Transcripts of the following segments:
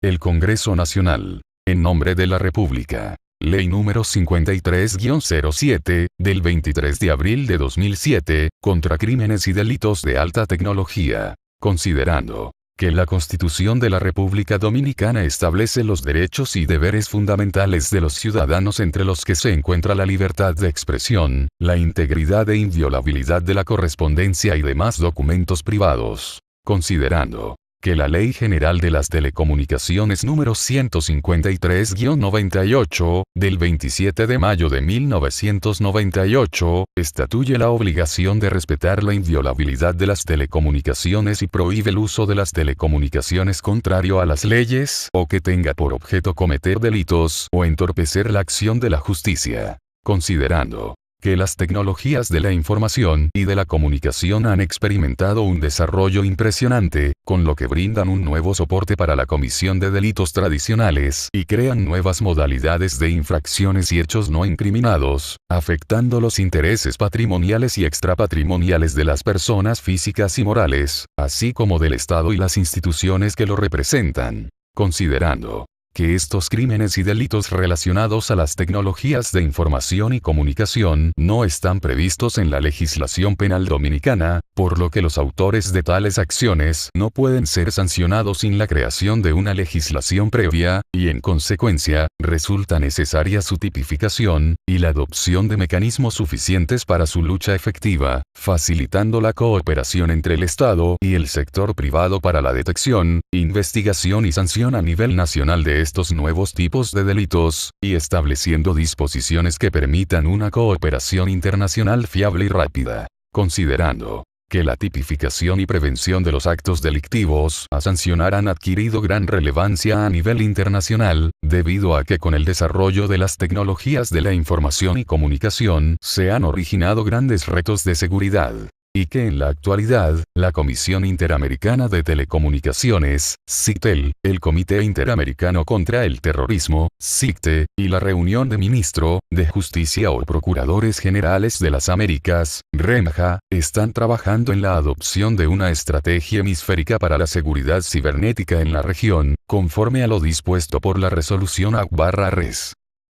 El Congreso Nacional. En nombre de la República. Ley número 53-07, del 23 de abril de 2007, contra crímenes y delitos de alta tecnología. Considerando que la Constitución de la República Dominicana establece los derechos y deberes fundamentales de los ciudadanos, entre los que se encuentra la libertad de expresión, la integridad e inviolabilidad de la correspondencia y demás documentos privados. Considerando que la Ley General de las Telecomunicaciones número 153-98, del 27 de mayo de 1998, estatuye la obligación de respetar la inviolabilidad de las telecomunicaciones y prohíbe el uso de las telecomunicaciones contrario a las leyes o que tenga por objeto cometer delitos o entorpecer la acción de la justicia. Considerando que las tecnologías de la información y de la comunicación han experimentado un desarrollo impresionante, con lo que brindan un nuevo soporte para la comisión de delitos tradicionales y crean nuevas modalidades de infracciones y hechos no incriminados, afectando los intereses patrimoniales y extrapatrimoniales de las personas físicas y morales, así como del Estado y las instituciones que lo representan. Considerando que estos crímenes y delitos relacionados a las tecnologías de información y comunicación no están previstos en la legislación penal dominicana, por lo que los autores de tales acciones no pueden ser sancionados sin la creación de una legislación previa, y en consecuencia, resulta necesaria su tipificación, y la adopción de mecanismos suficientes para su lucha efectiva, facilitando la cooperación entre el Estado y el sector privado para la detección, investigación y sanción a nivel nacional de estos nuevos tipos de delitos, y estableciendo disposiciones que permitan una cooperación internacional fiable y rápida. Considerando que la tipificación y prevención de los actos delictivos a sancionar han adquirido gran relevancia a nivel internacional, debido a que con el desarrollo de las tecnologías de la información y comunicación se han originado grandes retos de seguridad. Y que en la actualidad, la Comisión Interamericana de Telecomunicaciones, CITEL, el Comité Interamericano contra el Terrorismo, CICTE, y la Reunión de Ministro de Justicia o Procuradores Generales de las Américas, REMJA, están trabajando en la adopción de una estrategia hemisférica para la seguridad cibernética en la región, conforme a lo dispuesto por la Resolución AC/Res.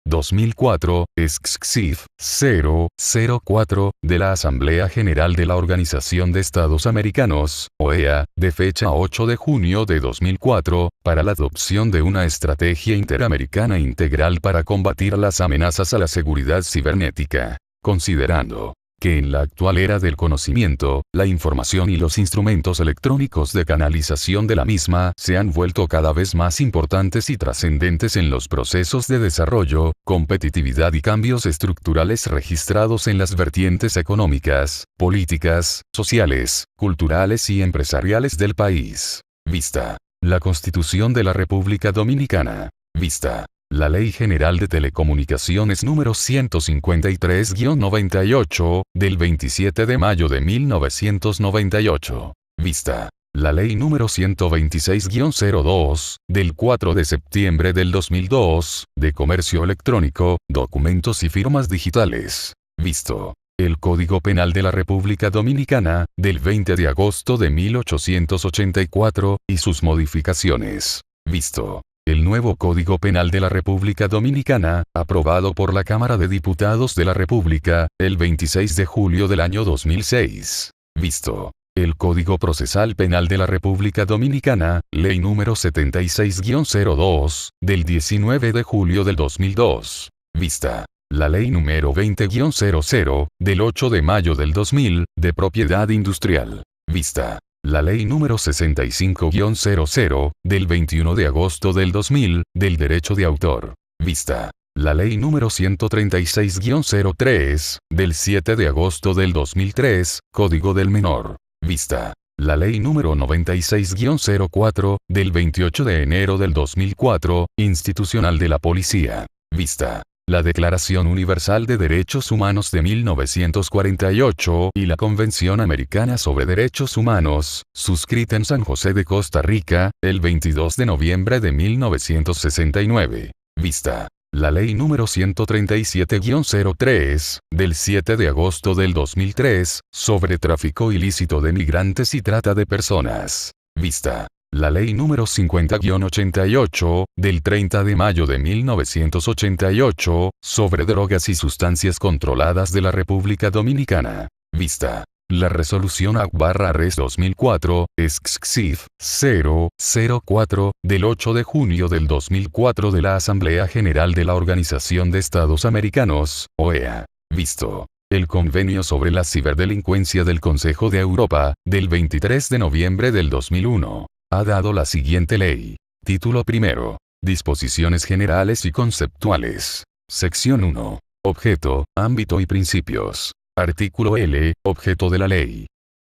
2004, SCCIF 004, de la Asamblea General de la Organización de Estados Americanos, OEA, de fecha 8 de junio de 2004, para la adopción de una estrategia interamericana integral para combatir las amenazas a la seguridad cibernética. Considerando que en la actual era del conocimiento, la información y los instrumentos electrónicos de canalización de la misma se han vuelto cada vez más importantes y trascendentes en los procesos de desarrollo, competitividad y cambios estructurales registrados en las vertientes económicas, políticas, sociales, culturales y empresariales del país. Vista la Constitución de la República Dominicana. Vista la Ley General de Telecomunicaciones número 153-98, del 27 de mayo de 1998. Vista la Ley número 126-02, del 4 de septiembre del 2002, de Comercio Electrónico, Documentos y Firmas Digitales. Visto el Código Penal de la República Dominicana, del 20 de agosto de 1884, y sus modificaciones. Visto el nuevo Código Penal de la República Dominicana, aprobado por la Cámara de Diputados de la República, el 26 de julio del año 2006. Visto el Código Procesal Penal de la República Dominicana, Ley número 76-02, del 19 de julio del 2002. Vista la Ley número 20-00, del 8 de mayo del 2000, de Propiedad Industrial. Vista la Ley número 65-00, del 21 de agosto del 2000, del Derecho de Autor. Vista la Ley número 136-03, del 7 de agosto del 2003, Código del Menor. Vista la Ley número 96-04, del 28 de enero del 2004, Institucional de la Policía. Vista la Declaración Universal de Derechos Humanos de 1948 y la Convención Americana sobre Derechos Humanos, suscrita en San José de Costa Rica, el 22 de noviembre de 1969. Vista la Ley número 137-03, del 7 de agosto del 2003, sobre tráfico ilícito de migrantes y trata de personas. Vista La Ley número 50-88, del 30 de mayo de 1988, sobre drogas y sustancias controladas de la República Dominicana. Vista. La Resolución AC/Res 2004, EXCIF 004, del 8 de junio del 2004 de la Asamblea General de la Organización de Estados Americanos, OEA. Visto. El Convenio sobre la Ciberdelincuencia del Consejo de Europa, del 23 de noviembre del 2001, ha dado la siguiente ley. Título primero. Disposiciones generales y conceptuales. Sección 1. Objeto, ámbito y principios. Artículo L. Objeto de la ley.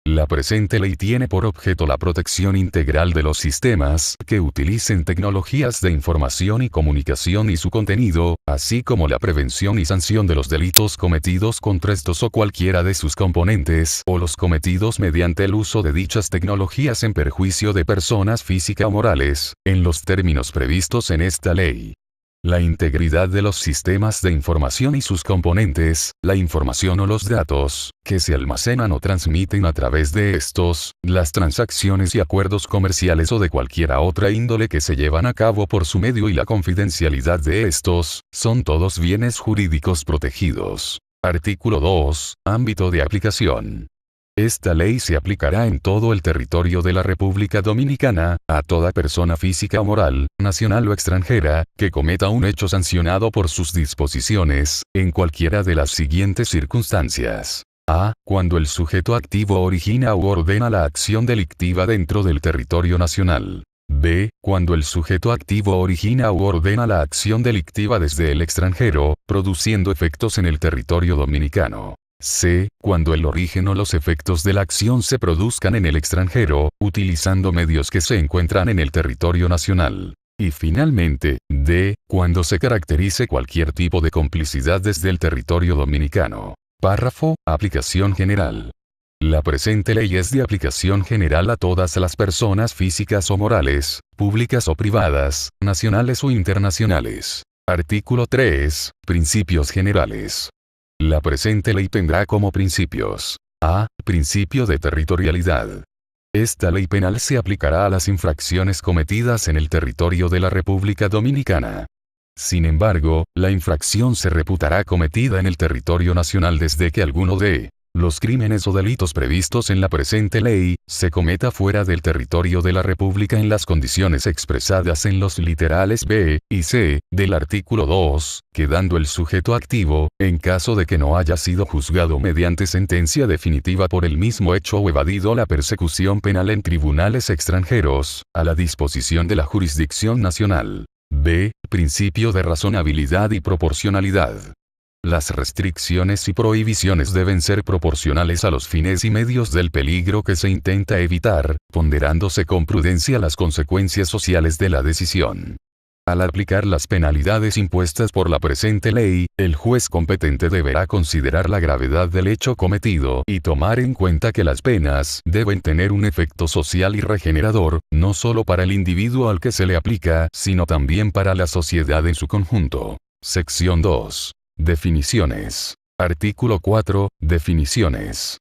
La presente ley tiene por objeto la protección integral de los sistemas que utilicen tecnologías de información y comunicación y su contenido, así como la prevención y sanción de los delitos cometidos contra estos o cualquiera de sus componentes o los cometidos mediante el uso de dichas tecnologías en perjuicio de personas físicas o morales, en los términos previstos en esta ley. La integridad de los sistemas de información y sus componentes, la información o los datos, que se almacenan o transmiten a través de estos, las transacciones y acuerdos comerciales o de cualquier otra índole que se llevan a cabo por su medio y la confidencialidad de estos, son todos bienes jurídicos protegidos. Artículo 2. Ámbito de aplicación. Esta ley se aplicará en todo el territorio de la República Dominicana, a toda persona física o moral, nacional o extranjera, que cometa un hecho sancionado por sus disposiciones, en cualquiera de las siguientes circunstancias. A. Cuando el sujeto activo origina u ordena la acción delictiva dentro del territorio nacional. B. Cuando el sujeto activo origina u ordena la acción delictiva desde el extranjero, produciendo efectos en el territorio dominicano. C. Cuando el origen o los efectos de la acción se produzcan en el extranjero, utilizando medios que se encuentran en el territorio nacional. Y finalmente, D. Cuando se caracterice cualquier tipo de complicidad desde el territorio dominicano. Párrafo. Aplicación general. La presente ley es de aplicación general a todas las personas físicas o morales, públicas o privadas, nacionales o internacionales. Artículo 3. Principios generales. La presente ley tendrá como principios. A. Principio de territorialidad. Esta ley penal se aplicará a las infracciones cometidas en el territorio de la República Dominicana. Sin embargo, la infracción se reputará cometida en el territorio nacional desde que alguno de los crímenes o delitos previstos en la presente ley se cometa fuera del territorio de la República en las condiciones expresadas en los literales B y C del artículo 2, quedando el sujeto activo, en caso de que no haya sido juzgado mediante sentencia definitiva por el mismo hecho o evadido la persecución penal en tribunales extranjeros, a la disposición de la jurisdicción nacional. B. Principio de razonabilidad y proporcionalidad. Las restricciones y prohibiciones deben ser proporcionales a los fines y medios del peligro que se intenta evitar, ponderándose con prudencia las consecuencias sociales de la decisión. Al aplicar las penalidades impuestas por la presente ley, el juez competente deberá considerar la gravedad del hecho cometido y tomar en cuenta que las penas deben tener un efecto social y regenerador, no solo para el individuo al que se le aplica, sino también para la sociedad en su conjunto. Sección 2. Definiciones. Artículo 4. Definiciones.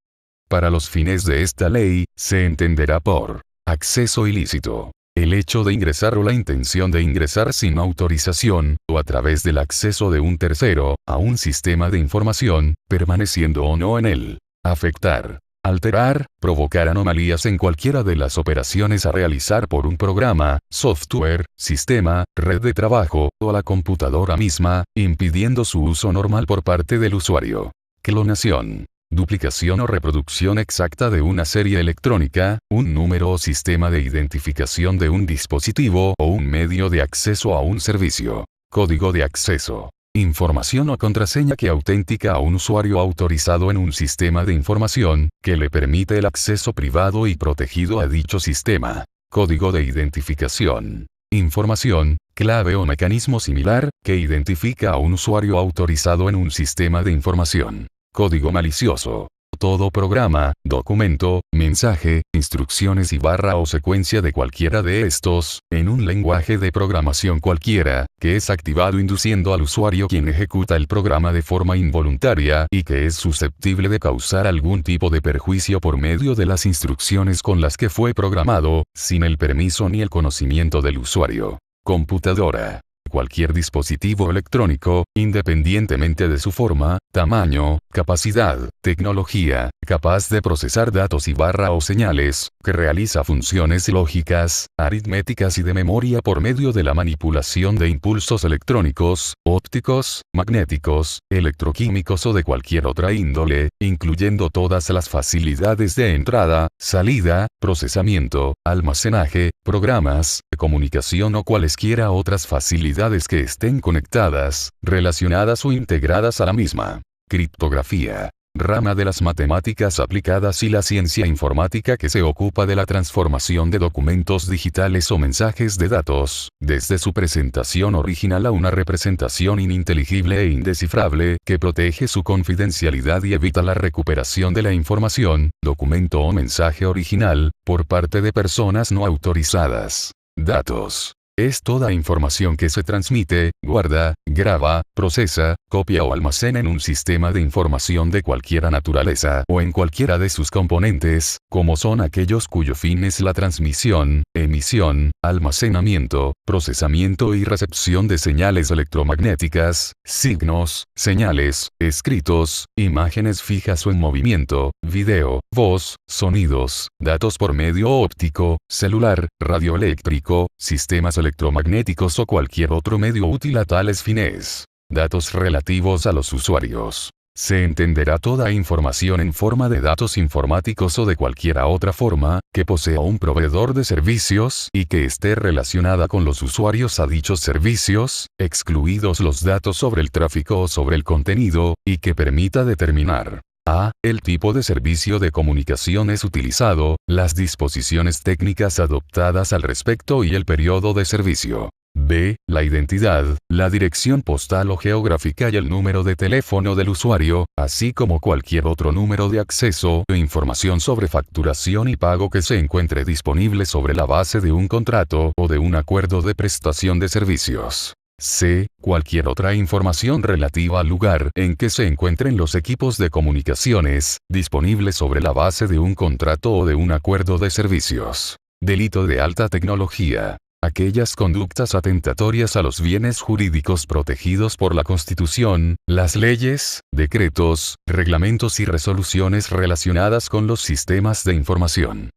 Para los fines de esta ley, se entenderá por acceso ilícito el hecho de ingresar o la intención de ingresar sin autorización, o a través del acceso de un tercero, a un sistema de información, permaneciendo o no en él. Afectar, alterar, provocar anomalías en cualquiera de las operaciones a realizar por un programa, software, sistema, red de trabajo, o a la computadora misma, impidiendo su uso normal por parte del usuario. Clonación. Duplicación o reproducción exacta de una serie electrónica, un número o sistema de identificación de un dispositivo o un medio de acceso a un servicio. Código de acceso. Información o contraseña que autentica a un usuario autorizado en un sistema de información, que le permite el acceso privado y protegido a dicho sistema. Código de identificación. Información, clave o mecanismo similar, que identifica a un usuario autorizado en un sistema de información. Código malicioso. Todo programa, documento, mensaje, instrucciones y barra o secuencia de cualquiera de estos, en un lenguaje de programación cualquiera, que es activado induciendo al usuario quien ejecuta el programa de forma involuntaria y que es susceptible de causar algún tipo de perjuicio por medio de las instrucciones con las que fue programado, sin el permiso ni el conocimiento del usuario. Computadora. Cualquier dispositivo electrónico, independientemente de su forma, tamaño, capacidad, tecnología, capaz de procesar datos y barra o señales, que realiza funciones lógicas, aritméticas y de memoria por medio de la manipulación de impulsos electrónicos, ópticos, magnéticos, electroquímicos o de cualquier otra índole, incluyendo todas las facilidades de entrada, salida, procesamiento, almacenaje, programas, comunicación o cualesquiera otras facilidades que estén conectadas, relacionadas o integradas a la misma. Criptografía. Rama de las matemáticas aplicadas y la ciencia informática que se ocupa de la transformación de documentos digitales o mensajes de datos, desde su presentación original a una representación ininteligible e indescifrable, que protege su confidencialidad y evita la recuperación de la información, documento o mensaje original, por parte de personas no autorizadas. Datos. Es toda información que se transmite, guarda, graba, procesa, copia o almacena en un sistema de información de cualquier naturaleza o en cualquiera de sus componentes, como son aquellos cuyo fin es la transmisión, emisión, almacenamiento, procesamiento y recepción de señales electromagnéticas, signos, señales, escritos, imágenes fijas o en movimiento, video, voz, sonidos, datos por medio óptico, celular, radioeléctrico, sistemas electromagnéticos o cualquier otro medio útil a tales fines. Datos relativos a los usuarios. Se entenderá toda información en forma de datos informáticos o de cualquier otra forma, que posea un proveedor de servicios y que esté relacionada con los usuarios a dichos servicios, excluidos los datos sobre el tráfico o sobre el contenido, y que permita determinar a. El tipo de servicio de comunicaciones utilizado, las disposiciones técnicas adoptadas al respecto y el periodo de servicio. B. La identidad, la dirección postal o geográfica y el número de teléfono del usuario, así como cualquier otro número de acceso o información sobre facturación y pago que se encuentre disponible sobre la base de un contrato o de un acuerdo de prestación de servicios. C. Cualquier otra información relativa al lugar en que se encuentren los equipos de comunicaciones, disponibles sobre la base de un contrato o de un acuerdo de servicios. Delito de alta tecnología. Aquellas conductas atentatorias a los bienes jurídicos protegidos por la Constitución, las leyes, decretos, reglamentos y resoluciones relacionadas con los sistemas de información.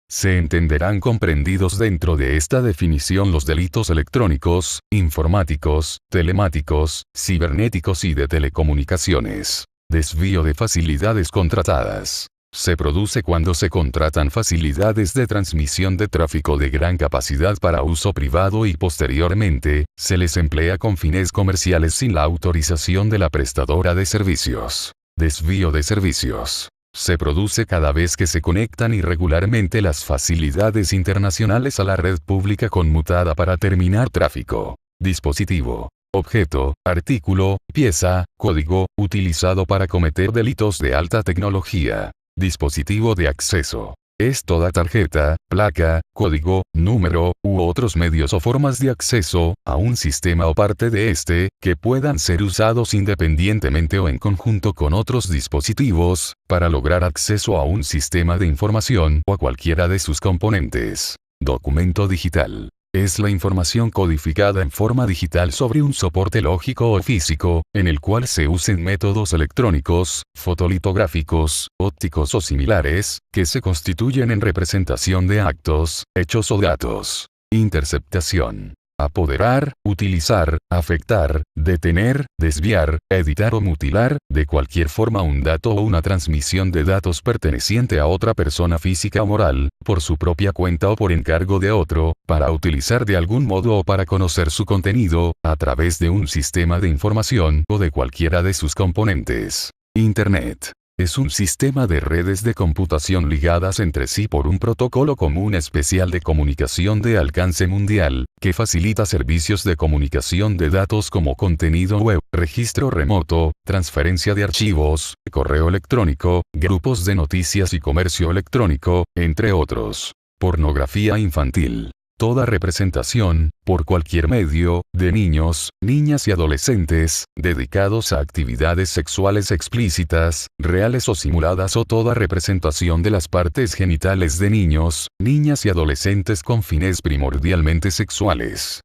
Se entenderán comprendidos dentro de esta definición los delitos electrónicos, informáticos, telemáticos, cibernéticos y de telecomunicaciones. Desvío de facilidades contratadas. Se produce cuando se contratan facilidades de transmisión de tráfico de gran capacidad para uso privado y posteriormente, se les emplea con fines comerciales sin la autorización de la prestadora de servicios. Desvío de servicios. Se produce cada vez que se conectan irregularmente las facilidades internacionales a la red pública conmutada para terminar tráfico. Dispositivo. Objeto, artículo, pieza, código, utilizado para cometer delitos de alta tecnología. Dispositivo de acceso. Es toda tarjeta, placa, código, número, u otros medios o formas de acceso a un sistema o parte de este, que puedan ser usados independientemente o en conjunto con otros dispositivos, para lograr acceso a un sistema de información o a cualquiera de sus componentes. Documento digital. Es la información codificada en forma digital sobre un soporte lógico o físico, en el cual se usen métodos electrónicos, fotolitográficos, ópticos o similares, que se constituyen en representación de actos, hechos o datos. Interceptación. Apoderar, utilizar, afectar, detener, desviar, editar o mutilar, de cualquier forma un dato o una transmisión de datos perteneciente a otra persona física o moral, por su propia cuenta o por encargo de otro, para utilizar de algún modo o para conocer su contenido, a través de un sistema de información o de cualquiera de sus componentes. Internet. Es un sistema de redes de computación ligadas entre sí por un protocolo común especial de comunicación de alcance mundial, que facilita servicios de comunicación de datos como contenido web, registro remoto, transferencia de archivos, correo electrónico, grupos de noticias y comercio electrónico, entre otros. Pornografía infantil. Toda representación, por cualquier medio, de niños, niñas y adolescentes, dedicados a actividades sexuales explícitas, reales o simuladas, o toda representación de las partes genitales de niños, niñas y adolescentes con fines primordialmente sexuales.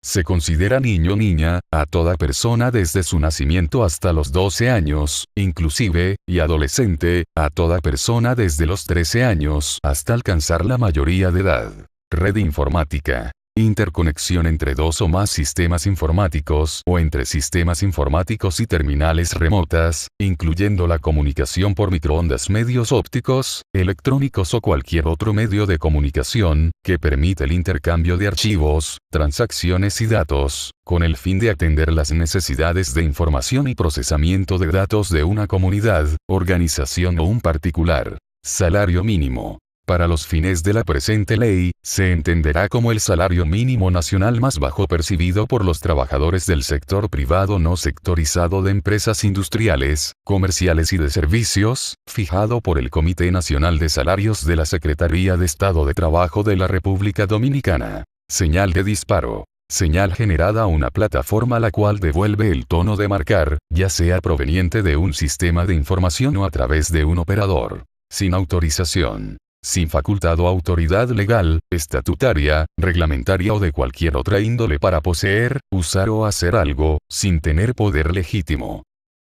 Se considera niño o niña, a toda persona desde su nacimiento hasta los 12 años, inclusive, y adolescente, a toda persona desde los 13 años hasta alcanzar la mayoría de edad. Red informática. Interconexión entre dos o más sistemas informáticos o entre sistemas informáticos y terminales remotas, incluyendo la comunicación por microondas, medios ópticos, electrónicos o cualquier otro medio de comunicación, que permite el intercambio de archivos, transacciones y datos, con el fin de atender las necesidades de información y procesamiento de datos de una comunidad, organización o un particular. Salario mínimo. Para los fines de la presente ley, se entenderá como el salario mínimo nacional más bajo percibido por los trabajadores del sector privado no sectorizado de empresas industriales, comerciales y de servicios, fijado por el Comité Nacional de Salarios de la Secretaría de Estado de Trabajo de la República Dominicana. Señal de disparo. Señal generada a una plataforma la cual devuelve el tono de marcar, ya sea proveniente de un sistema de información o a través de un operador. Sin autorización. Sin facultad o autoridad legal, estatutaria, reglamentaria o de cualquier otra índole para poseer, usar o hacer algo, sin tener poder legítimo.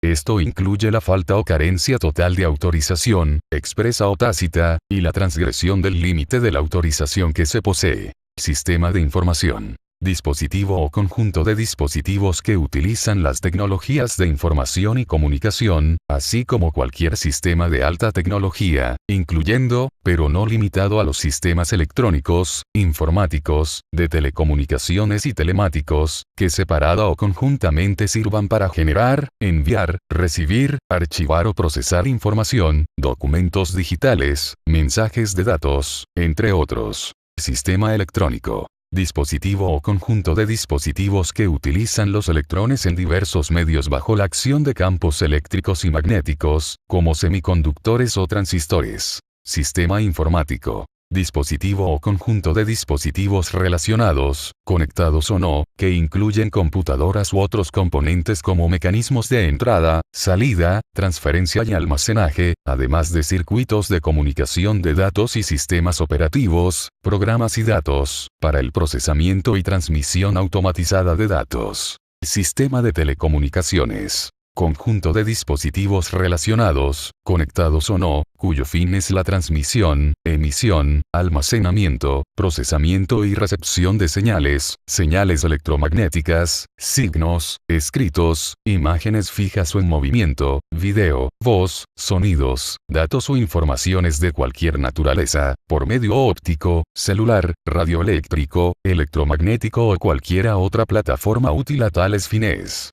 Esto incluye la falta o carencia total de autorización, expresa o tácita, y la transgresión del límite de la autorización que se posee. Sistema de información. Dispositivo o conjunto de dispositivos que utilizan las tecnologías de información y comunicación, así como cualquier sistema de alta tecnología, incluyendo, pero no limitado a los sistemas electrónicos, informáticos, de telecomunicaciones y telemáticos, que separada o conjuntamente sirvan para generar, enviar, recibir, archivar o procesar información, documentos digitales, mensajes de datos, entre otros. Sistema electrónico. Dispositivo o conjunto de dispositivos que utilizan los electrones en diversos medios bajo la acción de campos eléctricos y magnéticos, como semiconductores o transistores. Sistema informático. Dispositivo o conjunto de dispositivos relacionados, conectados o no, que incluyen computadoras u otros componentes como mecanismos de entrada, salida, transferencia y almacenaje, además de circuitos de comunicación de datos y sistemas operativos, programas y datos, para el procesamiento y transmisión automatizada de datos. Sistema de telecomunicaciones. Conjunto de dispositivos relacionados, conectados o no, cuyo fin es la transmisión, emisión, almacenamiento, procesamiento y recepción de señales, señales electromagnéticas, signos, escritos, imágenes fijas o en movimiento, video, voz, sonidos, datos o informaciones de cualquier naturaleza, por medio óptico, celular, radioeléctrico, electromagnético o cualquiera otra plataforma útil a tales fines.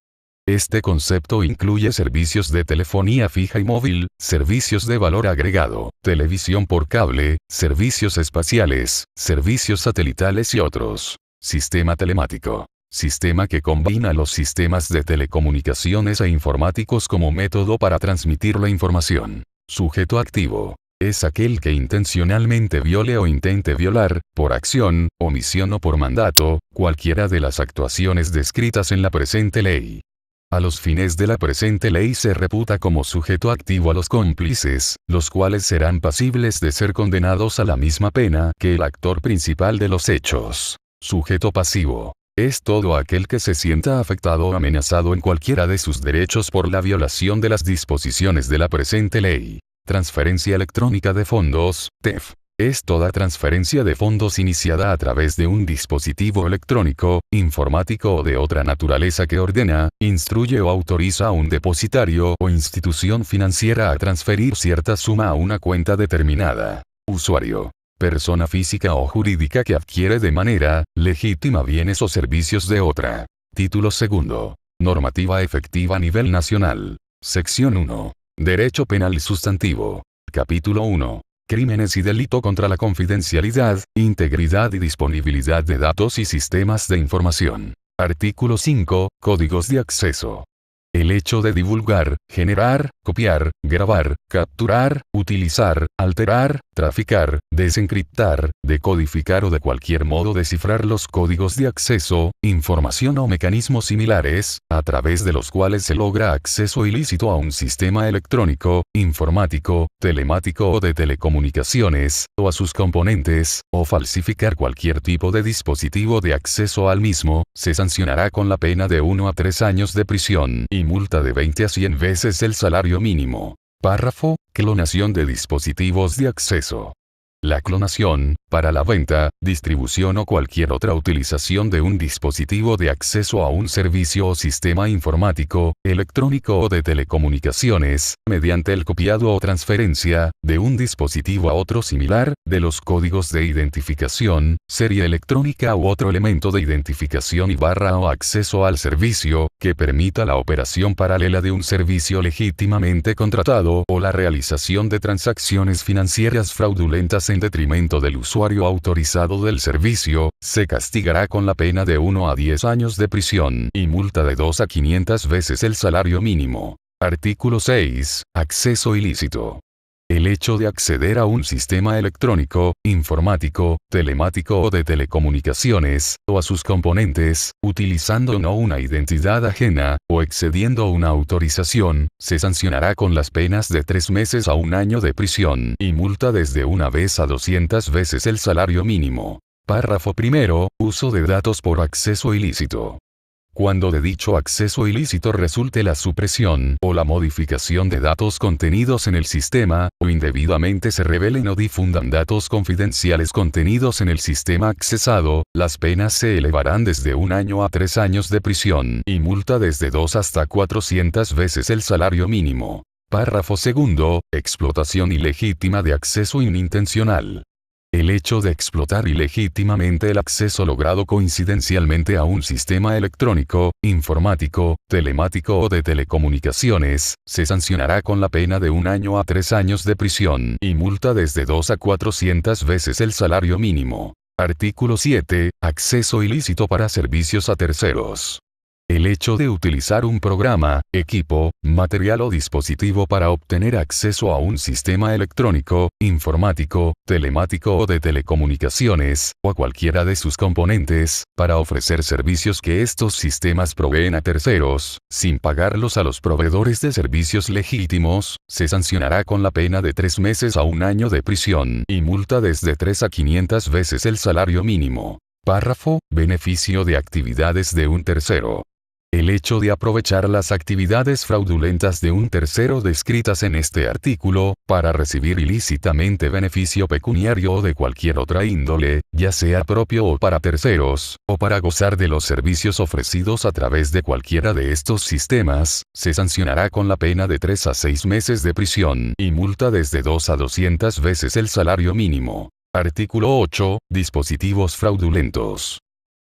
Este concepto incluye servicios de telefonía fija y móvil, servicios de valor agregado, televisión por cable, servicios espaciales, servicios satelitales y otros. Sistema telemático. Sistema que combina los sistemas de telecomunicaciones e informáticos como método para transmitir la información. Sujeto activo. Es aquel que intencionalmente viole o intente violar, por acción, omisión o por mandato, cualquiera de las actuaciones descritas en la presente ley. A los fines de la presente ley se reputa como sujeto activo a los cómplices, los cuales serán pasibles de ser condenados a la misma pena que el actor principal de los hechos. Sujeto pasivo. Es todo aquel que se sienta afectado o amenazado en cualquiera de sus derechos por la violación de las disposiciones de la presente ley. Transferencia electrónica de fondos, TEF. Es toda transferencia de fondos iniciada a través de un dispositivo electrónico, informático o de otra naturaleza que ordena, instruye o autoriza a un depositario o institución financiera a transferir cierta suma a una cuenta determinada. Usuario. Persona física o jurídica que adquiere de manera legítima bienes o servicios de otra. Título segundo. Normativa efectiva a nivel nacional. Sección 1. Derecho Penal Sustantivo. Capítulo 1. Crímenes y delito contra la confidencialidad, integridad y disponibilidad de datos y sistemas de información. Artículo 5. Códigos de acceso. El hecho de divulgar, generar, copiar, grabar, capturar, utilizar, alterar, traficar, desencriptar, decodificar o de cualquier modo descifrar los códigos de acceso, información o mecanismos similares, a través de los cuales se logra acceso ilícito a un sistema electrónico, informático, telemático o de telecomunicaciones, o a sus componentes, o falsificar cualquier tipo de dispositivo de acceso al mismo, se sancionará con la pena de 1 a 3 años de prisión y multa de 20 a 100 veces el salario mínimo. Párrafo. Clonación de dispositivos de acceso. La clonación, para la venta, distribución o cualquier otra utilización de un dispositivo de acceso a un servicio o sistema informático, electrónico o de telecomunicaciones, mediante el copiado o transferencia, de un dispositivo a otro similar, de los códigos de identificación, serie electrónica u otro elemento de identificación y barra o acceso al servicio, que permita la operación paralela de un servicio legítimamente contratado o la realización de transacciones financieras fraudulentas en detrimento del usuario autorizado del servicio, se castigará con la pena de 1 a 10 años de prisión y multa de 2 a 500 veces el salario mínimo. Artículo 6. Acceso ilícito. El hecho de acceder a un sistema electrónico, informático, telemático o de telecomunicaciones, o a sus componentes, utilizando no una identidad ajena, o excediendo una autorización, se sancionará con las penas de 3 meses a 1 año de prisión y multa desde 1 vez a 200 veces el salario mínimo. Párrafo primero. Uso de datos por acceso ilícito. Cuando de dicho acceso ilícito resulte la supresión o la modificación de datos contenidos en el sistema, o indebidamente se revelen o difundan datos confidenciales contenidos en el sistema accesado, las penas se elevarán desde 1 año a 3 años de prisión y multa desde 2 hasta 400 veces el salario mínimo. Párrafo segundo. Explotación ilegítima de acceso inintencional. El hecho de explotar ilegítimamente el acceso logrado coincidencialmente a un sistema electrónico, informático, telemático o de telecomunicaciones, se sancionará con la pena de 1 año a 3 años de prisión y multa desde 2 a 400 veces el salario mínimo. Artículo 7. Acceso ilícito para servicios a terceros. El hecho de utilizar un programa, equipo, material o dispositivo para obtener acceso a un sistema electrónico, informático, telemático o de telecomunicaciones, o a cualquiera de sus componentes, para ofrecer servicios que estos sistemas proveen a terceros, sin pagarlos a los proveedores de servicios legítimos, se sancionará con la pena de 3 meses a 1 año de prisión y multa desde 3 a 500 veces el salario mínimo. Párrafo. Beneficio de actividades de un tercero. El hecho de aprovechar las actividades fraudulentas de un tercero descritas en este artículo, para recibir ilícitamente beneficio pecuniario o de cualquier otra índole, ya sea propio o para terceros, o para gozar de los servicios ofrecidos a través de cualquiera de estos sistemas, se sancionará con la pena de 3 a 6 meses de prisión y multa desde 2 a 200 veces el salario mínimo. Artículo 8. Dispositivos fraudulentos.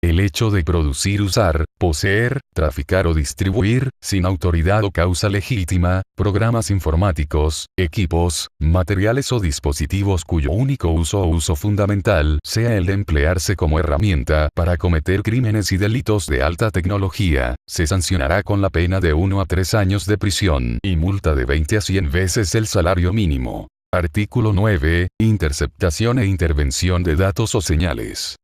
El hecho de producir, usar, poseer, traficar o distribuir, sin autoridad o causa legítima, programas informáticos, equipos, materiales o dispositivos cuyo único uso o uso fundamental sea el de emplearse como herramienta para cometer crímenes y delitos de alta tecnología, se sancionará con la pena de 1 a 3 años de prisión y multa de 20 a 100 veces el salario mínimo. Artículo 9. Interceptación e intervención de datos o señales.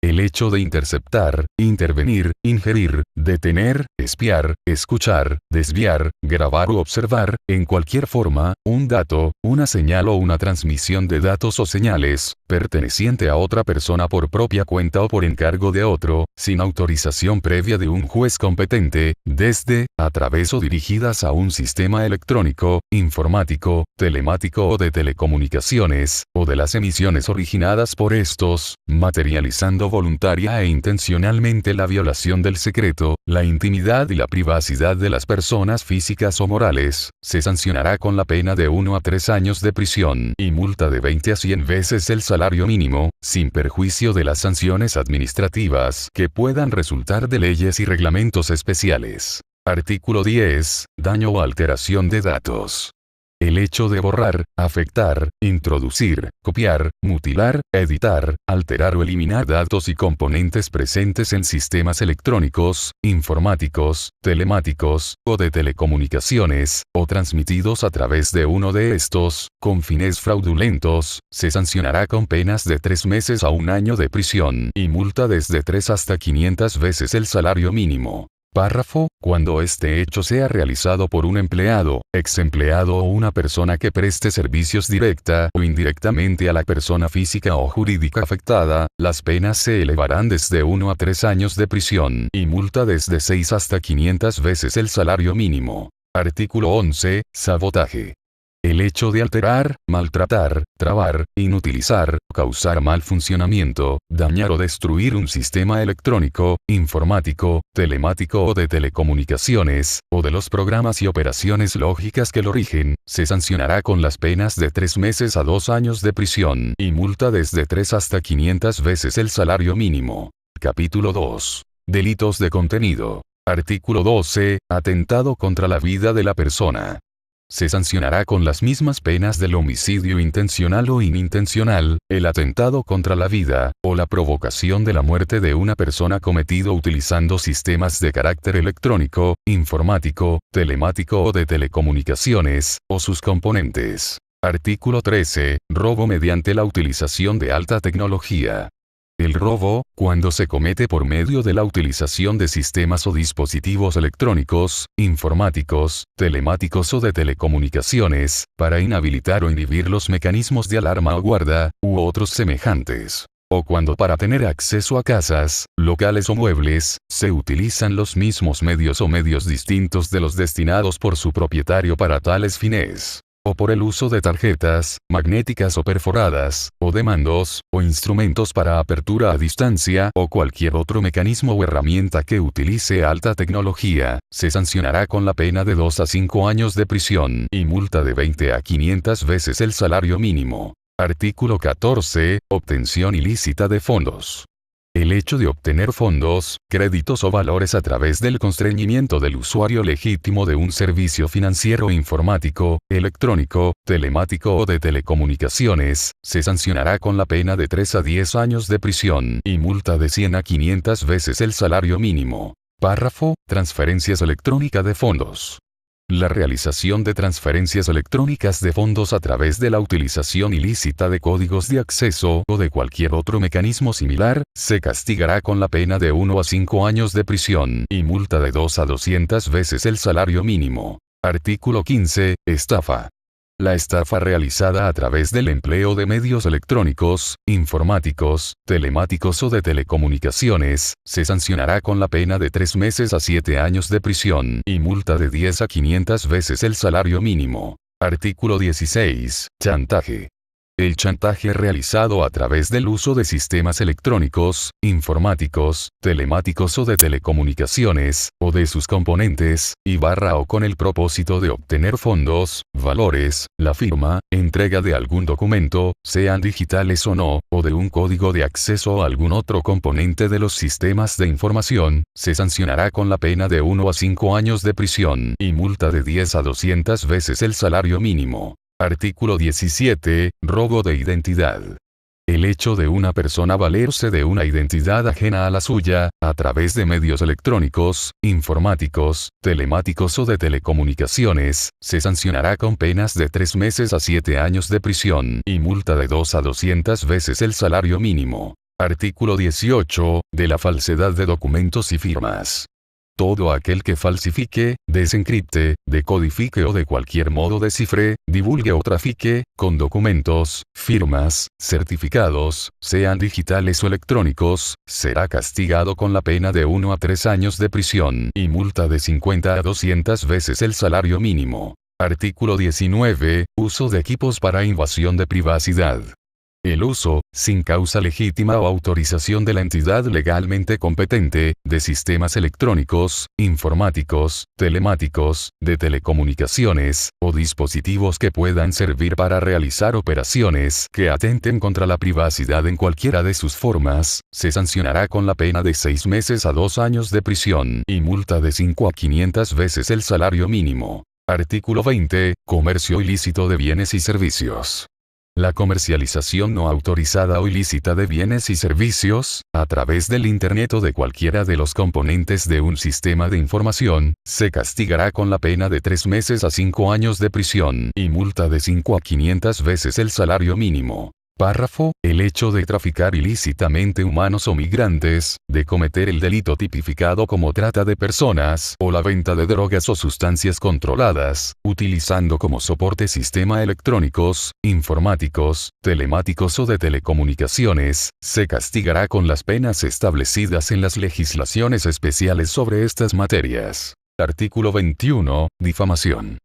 El hecho de interceptar, intervenir, ingerir, detener, espiar, escuchar, desviar, grabar u observar, en cualquier forma, un dato, una señal o una transmisión de datos o señales, perteneciente a otra persona por propia cuenta o por encargo de otro, sin autorización previa de un juez competente, desde, a través o dirigidas a un sistema electrónico, informático, telemático o de telecomunicaciones, o de las emisiones originadas por estos, materializando voluntaria e intencionalmente la violación del secreto, la intimidad y la privacidad de las personas físicas o morales, se sancionará con la pena de 1 a 3 años de prisión y multa de 20 a 100 veces el salario mínimo, sin perjuicio de las sanciones administrativas que puedan resultar de leyes y reglamentos especiales. Artículo 10. Daño o alteración de datos. El hecho de borrar, afectar, introducir, copiar, mutilar, editar, alterar o eliminar datos y componentes presentes en sistemas electrónicos, informáticos, telemáticos, o de telecomunicaciones, o transmitidos a través de uno de estos, con fines fraudulentos, se sancionará con penas de 3 meses a 1 año de prisión y multa desde 3 hasta 500 veces el salario mínimo. Párrafo, cuando este hecho sea realizado por un empleado, exempleado o una persona que preste servicios directa o indirectamente a la persona física o jurídica afectada, las penas se elevarán desde 1 a 3 años de prisión y multa desde 6 hasta 500 veces el salario mínimo. Artículo 11. Sabotaje. El hecho de alterar, maltratar, trabar, inutilizar, causar mal funcionamiento, dañar o destruir un sistema electrónico, informático, telemático o de telecomunicaciones, o de los programas y operaciones lógicas que lo rigen, se sancionará con las penas de 3 meses a 2 años de prisión y multa desde 3 hasta 500 veces el salario mínimo. Capítulo 2. Delitos de contenido. Artículo 12. Atentado contra la vida de la persona. Se sancionará con las mismas penas del homicidio intencional o inintencional, el atentado contra la vida, o la provocación de la muerte de una persona cometido utilizando sistemas de carácter electrónico, informático, telemático o de telecomunicaciones, o sus componentes. Artículo 13. Robo mediante la utilización de alta tecnología. El robo, cuando se comete por medio de la utilización de sistemas o dispositivos electrónicos, informáticos, telemáticos o de telecomunicaciones, para inhabilitar o inhibir los mecanismos de alarma o guarda, u otros semejantes. O cuando para tener acceso a casas, locales o muebles, se utilizan los mismos medios o medios distintos de los destinados por su propietario para tales fines. O por el uso de tarjetas, magnéticas o perforadas, o de mandos, o instrumentos para apertura a distancia, o cualquier otro mecanismo o herramienta que utilice alta tecnología, se sancionará con la pena de 2 a 5 años de prisión y multa de 20 a 500 veces el salario mínimo. Artículo 14. Obtención ilícita de fondos. El hecho de obtener fondos, créditos o valores a través del constreñimiento del usuario legítimo de un servicio financiero informático, electrónico, telemático o de telecomunicaciones, se sancionará con la pena de 3 a 10 años de prisión y multa de 100 a 500 veces el salario mínimo. Párrafo. Transferencias electrónicas de fondos. La realización de transferencias electrónicas de fondos a través de la utilización ilícita de códigos de acceso o de cualquier otro mecanismo similar, se castigará con la pena de 1 a 5 años de prisión y multa de 2 a 200 veces el salario mínimo. Artículo 15. Estafa. La estafa realizada a través del empleo de medios electrónicos, informáticos, telemáticos o de telecomunicaciones, se sancionará con la pena de 3 meses a 7 años de prisión y multa de 10 a 500 veces el salario mínimo. Artículo 16. Chantaje. El chantaje realizado a través del uso de sistemas electrónicos, informáticos, telemáticos o de telecomunicaciones, o de sus componentes, y o con el propósito de obtener fondos, valores, la firma, entrega de algún documento, sean digitales o no, o de un código de acceso a algún otro componente de los sistemas de información, se sancionará con la pena de 1 a 5 años de prisión y multa de 10 a 200 veces el salario mínimo. Artículo 17. Robo de identidad. El hecho de una persona valerse de una identidad ajena a la suya, a través de medios electrónicos, informáticos, telemáticos o de telecomunicaciones, se sancionará con penas de 3 meses a 7 años de prisión y multa de 2 a 200 veces el salario mínimo. Artículo 18. De la falsedad de documentos y firmas. Todo aquel que falsifique, desencripte, decodifique o de cualquier modo descifre, divulgue o trafique, con documentos, firmas, certificados, sean digitales o electrónicos, será castigado con la pena de 1 a 3 años de prisión y multa de 50 a 200 veces el salario mínimo. Artículo 19. Uso de equipos para invasión de privacidad. El uso, sin causa legítima o autorización de la entidad legalmente competente, de sistemas electrónicos, informáticos, telemáticos, de telecomunicaciones, o dispositivos que puedan servir para realizar operaciones que atenten contra la privacidad en cualquiera de sus formas, se sancionará con la pena de 6 meses a 2 años de prisión y multa de 5 a 500 veces el salario mínimo. Artículo 20. Comercio ilícito de bienes y servicios. La comercialización no autorizada o ilícita de bienes y servicios, a través del Internet o de cualquiera de los componentes de un sistema de información, se castigará con la pena de 3 meses a 5 años de prisión y multa de 5 a 500 veces el salario mínimo. Párrafo. El hecho de traficar ilícitamente humanos o migrantes, de cometer el delito tipificado como trata de personas, o la venta de drogas o sustancias controladas, utilizando como soporte sistema electrónicos, informáticos, telemáticos o de telecomunicaciones, se castigará con las penas establecidas en las legislaciones especiales sobre estas materias. Artículo 21. Difamación.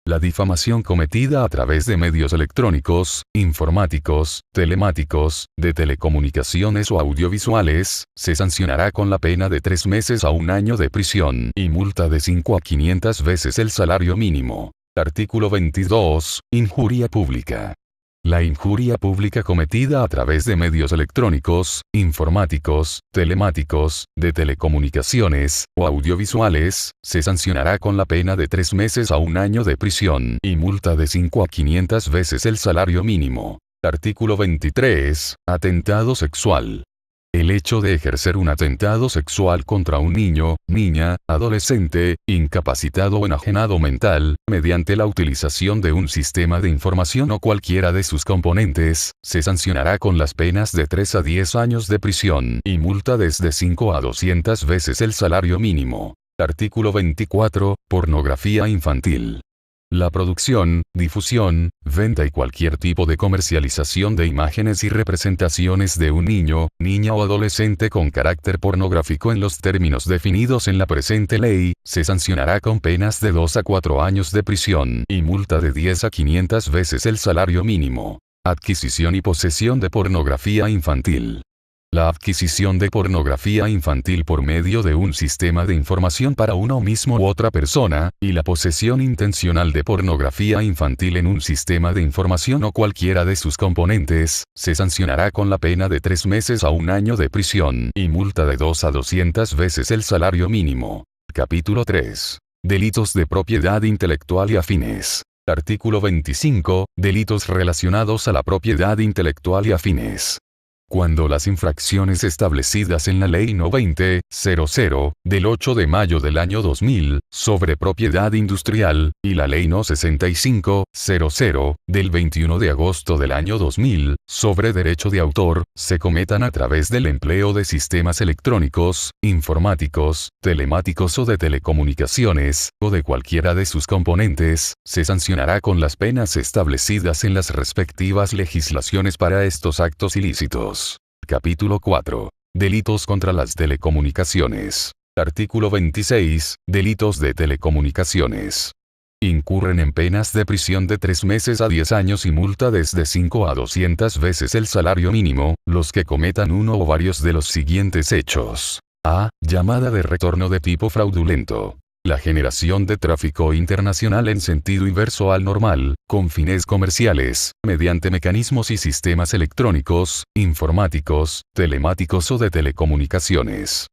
La difamación cometida a través de medios electrónicos, informáticos, telemáticos, de telecomunicaciones o audiovisuales, se sancionará con la pena de 3 meses a 1 año de prisión y multa de 5 a 500 veces el salario mínimo. Artículo 22. Injuria pública. La injuria pública cometida a través de medios electrónicos, informáticos, telemáticos, de telecomunicaciones, o audiovisuales, se sancionará con la pena de 3 meses a 1 año de prisión y multa de 5 a 500 veces el salario mínimo. Artículo 23. Atentado sexual. El hecho de ejercer un atentado sexual contra un niño, niña, adolescente, incapacitado o enajenado mental, mediante la utilización de un sistema de información o cualquiera de sus componentes, se sancionará con las penas de 3 a 10 años de prisión y multa desde 5 a 200 veces el salario mínimo. Artículo 24. Pornografía infantil. La producción, difusión, venta y cualquier tipo de comercialización de imágenes y representaciones de un niño, niña o adolescente con carácter pornográfico en los términos definidos en la presente ley, se sancionará con penas de 2 a 4 años de prisión y multa de 10 a 500 veces el salario mínimo. Adquisición y posesión de pornografía infantil. La adquisición de pornografía infantil por medio de un sistema de información para uno mismo u otra persona, y la posesión intencional de pornografía infantil en un sistema de información o cualquiera de sus componentes, se sancionará con la pena de 3 meses a 1 año de prisión y multa de 2 a 200 veces el salario mínimo. Capítulo 3. Delitos de propiedad intelectual y afines. Artículo 25. Delitos relacionados a la propiedad intelectual y afines. Cuando las infracciones establecidas en la Ley No. 20.00, del 8 de mayo del año 2000, sobre propiedad industrial, y la Ley No. 65.00, del 21 de agosto del año 2000, sobre derecho de autor, se cometan a través del empleo de sistemas electrónicos, informáticos, telemáticos o de telecomunicaciones, o de cualquiera de sus componentes, se sancionará con las penas establecidas en las respectivas legislaciones para estos actos ilícitos. Capítulo 4. Delitos contra las telecomunicaciones. Artículo 26. Delitos de telecomunicaciones. Incurren en penas de prisión de 3 meses a 10 años y multa desde 5 a 200 veces el salario mínimo, los que cometan uno o varios de los siguientes hechos. A. Llamada de retorno de tipo fraudulento. La generación de tráfico internacional en sentido inverso al normal, con fines comerciales, mediante mecanismos y sistemas electrónicos, informáticos, telemáticos o de telecomunicaciones.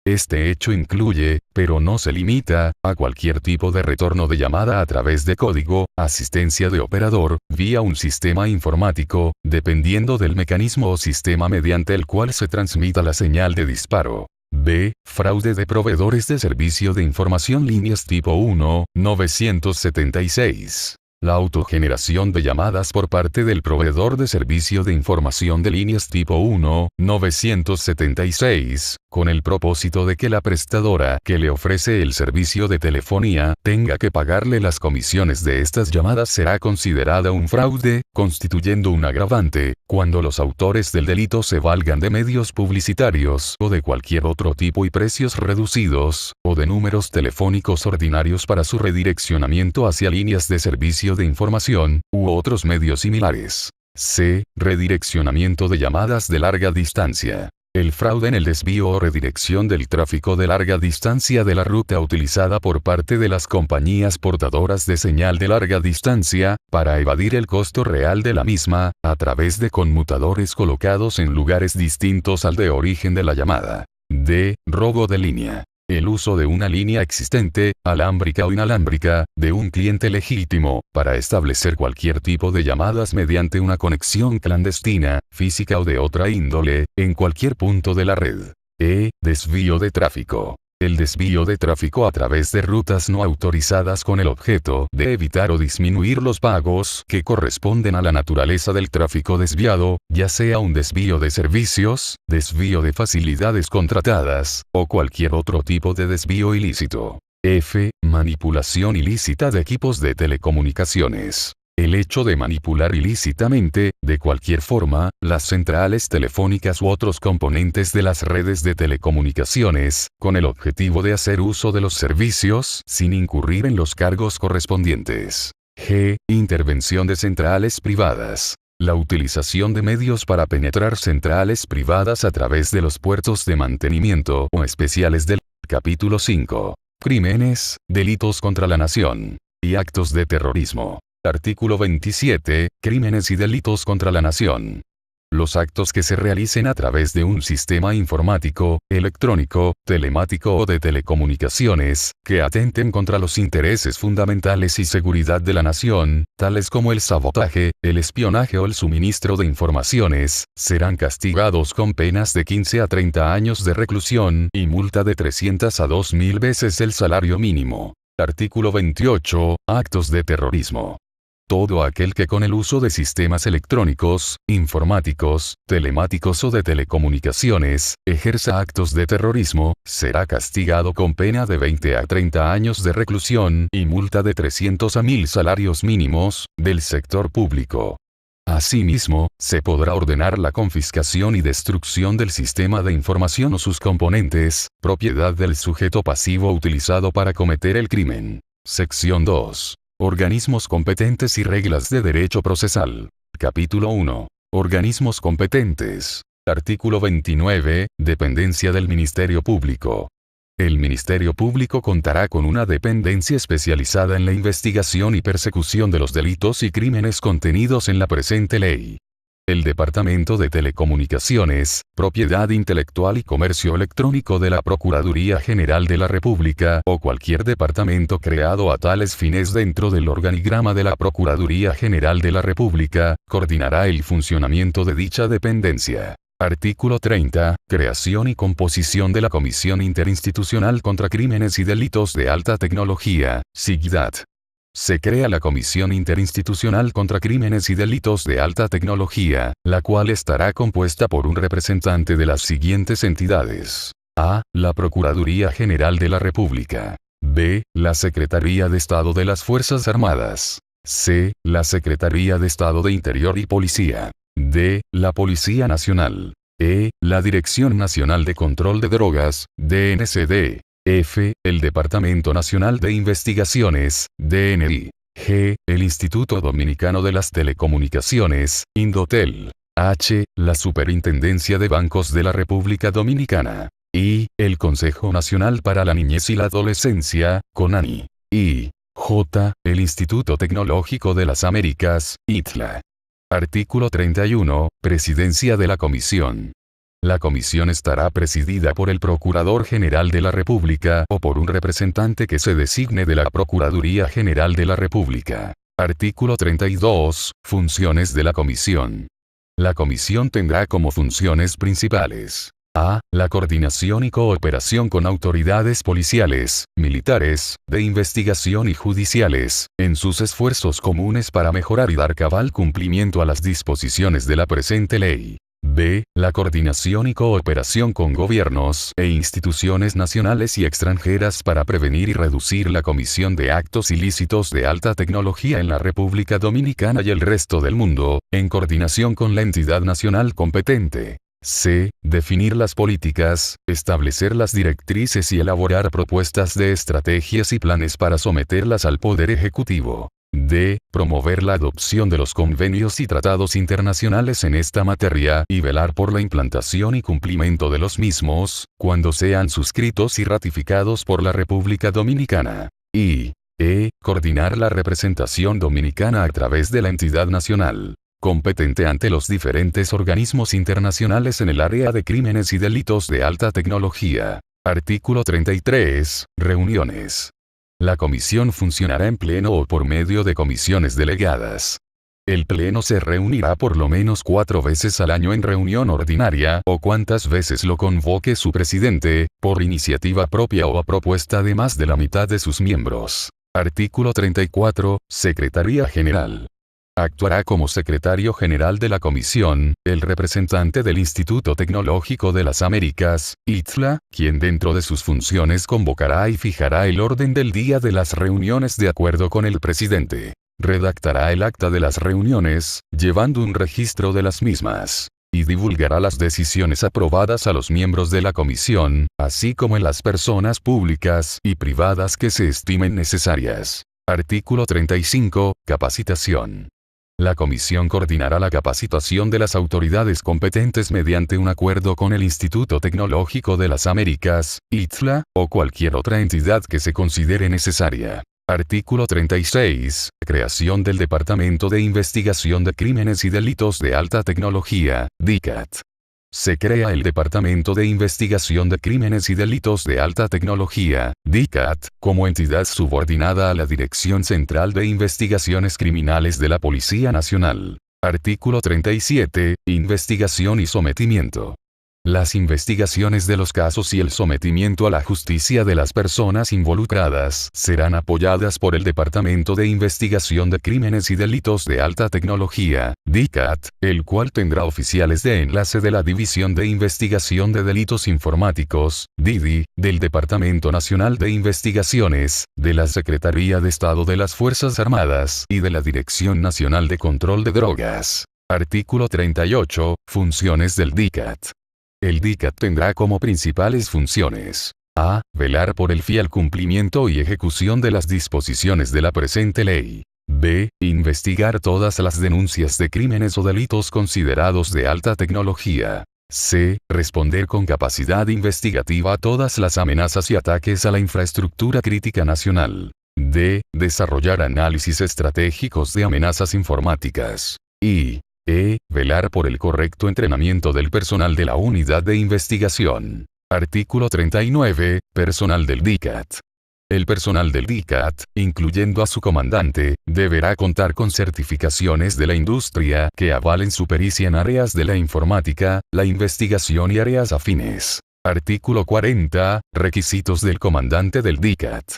Este hecho incluye, pero no se limita, a cualquier tipo de retorno de llamada a través de código, asistencia de operador, vía un sistema informático, dependiendo del mecanismo o sistema mediante el cual se transmita la señal de disparo. B. Fraude de proveedores de servicio de información líneas tipo 1, 976. La autogeneración de llamadas por parte del proveedor de servicio de información de líneas tipo 1, 976, con el propósito de que la prestadora que le ofrece el servicio de telefonía tenga que pagarle las comisiones de estas llamadas será considerada un fraude, constituyendo un agravante, cuando los autores del delito se valgan de medios publicitarios o de cualquier otro tipo y precios reducidos, o de números telefónicos ordinarios para su redireccionamiento hacia líneas de servicio de información, u otros medios similares. C. Redireccionamiento de llamadas de larga distancia. El fraude en el desvío o redirección del tráfico de larga distancia de la ruta utilizada por parte de las compañías portadoras de señal de larga distancia, para evadir el costo real de la misma, a través de conmutadores colocados en lugares distintos al de origen de la llamada. D. Robo de línea. El uso de una línea existente, alámbrica o inalámbrica, de un cliente legítimo, para establecer cualquier tipo de llamadas mediante una conexión clandestina, física o de otra índole, en cualquier punto de la red. Desvío de tráfico. El desvío de tráfico a través de rutas no autorizadas con el objeto de evitar o disminuir los pagos que corresponden a la naturaleza del tráfico desviado, ya sea un desvío de servicios, desvío de facilidades contratadas, o cualquier otro tipo de desvío ilícito. Manipulación ilícita de equipos de telecomunicaciones. El hecho de manipular ilícitamente, de cualquier forma, las centrales telefónicas u otros componentes de las redes de telecomunicaciones, con el objetivo de hacer uso de los servicios sin incurrir en los cargos correspondientes. Intervención de centrales privadas. La utilización de medios para penetrar centrales privadas a través de los puertos de mantenimiento o especiales del capítulo 5. Crímenes, delitos contra la nación y actos de terrorismo. Artículo 27. Crímenes y delitos contra la nación. Los actos que se realicen a través de un sistema informático, electrónico, telemático o de telecomunicaciones, que atenten contra los intereses fundamentales y seguridad de la nación, tales como el sabotaje, el espionaje o el suministro de informaciones, serán castigados con penas de 15 a 30 años de reclusión y multa de 300 a 2.000 veces el salario mínimo. Artículo 28. Actos de terrorismo. Todo aquel que con el uso de sistemas electrónicos, informáticos, telemáticos o de telecomunicaciones, ejerza actos de terrorismo, será castigado con pena de 20 a 30 años de reclusión y multa de 300 a 1.000 salarios mínimos, del sector público. Asimismo, se podrá ordenar la confiscación y destrucción del sistema de información o sus componentes, propiedad del sujeto pasivo utilizado para cometer el crimen. Sección 2. Organismos competentes y reglas de derecho procesal. Capítulo 1. Organismos competentes. Artículo 29. Dependencia del Ministerio Público. El Ministerio Público contará con una dependencia especializada en la investigación y persecución de los delitos y crímenes contenidos en la presente ley. El Departamento de Telecomunicaciones, Propiedad Intelectual y Comercio Electrónico de la Procuraduría General de la República o cualquier departamento creado a tales fines dentro del organigrama de la Procuraduría General de la República, coordinará el funcionamiento de dicha dependencia. Artículo 30. Creación y composición de la Comisión Interinstitucional contra Crímenes y Delitos de Alta Tecnología, SIGDAT. Se crea la Comisión Interinstitucional contra Crímenes y Delitos de Alta Tecnología, la cual estará compuesta por un representante de las siguientes entidades. A. La Procuraduría General de la República. B. La Secretaría de Estado de las Fuerzas Armadas. C. La Secretaría de Estado de Interior y Policía. D. La Policía Nacional. E. La Dirección Nacional de Control de Drogas, DNCD. F. El Departamento Nacional de Investigaciones, DNI. G. El Instituto Dominicano de las Telecomunicaciones, Indotel. H. La Superintendencia de Bancos de la República Dominicana. I. El Consejo Nacional para la Niñez y la Adolescencia, CONANI. I. J. El Instituto Tecnológico de las Américas, ITLA. Artículo 31. Presidencia de la Comisión. La comisión estará presidida por el Procurador General de la República o por un representante que se designe de la Procuraduría General de la República. Artículo 32. Funciones de la comisión. La comisión tendrá como funciones principales: a. La coordinación y cooperación con autoridades policiales, militares, de investigación y judiciales, en sus esfuerzos comunes para mejorar y dar cabal cumplimiento a las disposiciones de la presente ley. B. La coordinación y cooperación con gobiernos e instituciones nacionales y extranjeras para prevenir y reducir la comisión de actos ilícitos de alta tecnología en la República Dominicana y el resto del mundo, en coordinación con la entidad nacional competente. C. Definir las políticas, establecer las directrices y elaborar propuestas de estrategias y planes para someterlas al Poder Ejecutivo. D. Promover la adopción de los convenios y tratados internacionales en esta materia y velar por la implantación y cumplimiento de los mismos, cuando sean suscritos y ratificados por la República Dominicana. E. Coordinar la representación dominicana a través de la entidad nacional competente ante los diferentes organismos internacionales en el área de crímenes y delitos de alta tecnología. Artículo 33. Reuniones. La comisión funcionará en pleno o por medio de comisiones delegadas. El pleno se reunirá por lo menos 4 veces al año en reunión ordinaria o cuantas veces lo convoque su presidente, por iniciativa propia o a propuesta de más de la mitad de sus miembros. Artículo 34. Secretaría General. Actuará como secretario general de la comisión, el representante del Instituto Tecnológico de las Américas, ITLA, quien dentro de sus funciones convocará y fijará el orden del día de las reuniones de acuerdo con el presidente. Redactará el acta de las reuniones, llevando un registro de las mismas. Y divulgará las decisiones aprobadas a los miembros de la comisión, así como en las personas públicas y privadas que se estimen necesarias. Artículo 35. Capacitación. La comisión coordinará la capacitación de las autoridades competentes mediante un acuerdo con el Instituto Tecnológico de las Américas, ITLA, o cualquier otra entidad que se considere necesaria. Artículo 36. Creación del Departamento de Investigación de Crímenes y Delitos de Alta Tecnología, DICAT. Se crea el Departamento de Investigación de Crímenes y Delitos de Alta Tecnología, DICAT, como entidad subordinada a la Dirección Central de Investigaciones Criminales de la Policía Nacional. Artículo 37. Investigación y sometimiento. Las investigaciones de los casos y el sometimiento a la justicia de las personas involucradas serán apoyadas por el Departamento de Investigación de Crímenes y Delitos de Alta Tecnología, DICAT, el cual tendrá oficiales de enlace de la División de Investigación de Delitos Informáticos, DIDI, del Departamento Nacional de Investigaciones, de la Secretaría de Estado de las Fuerzas Armadas y de la Dirección Nacional de Control de Drogas. Artículo 38. Funciones del DICAT. El DICAT tendrá como principales funciones: a. Velar por el fiel cumplimiento y ejecución de las disposiciones de la presente ley. b. Investigar todas las denuncias de crímenes o delitos considerados de alta tecnología. c. Responder con capacidad investigativa a todas las amenazas y ataques a la infraestructura crítica nacional. d. Desarrollar análisis estratégicos de amenazas informáticas. y velar por el correcto entrenamiento del personal de la unidad de investigación. Artículo 39. Personal del DICAT. El personal del DICAT, incluyendo a su comandante, deberá contar con certificaciones de la industria que avalen su pericia en áreas de la informática, la investigación y áreas afines. Artículo 40. Requisitos del comandante del DICAT.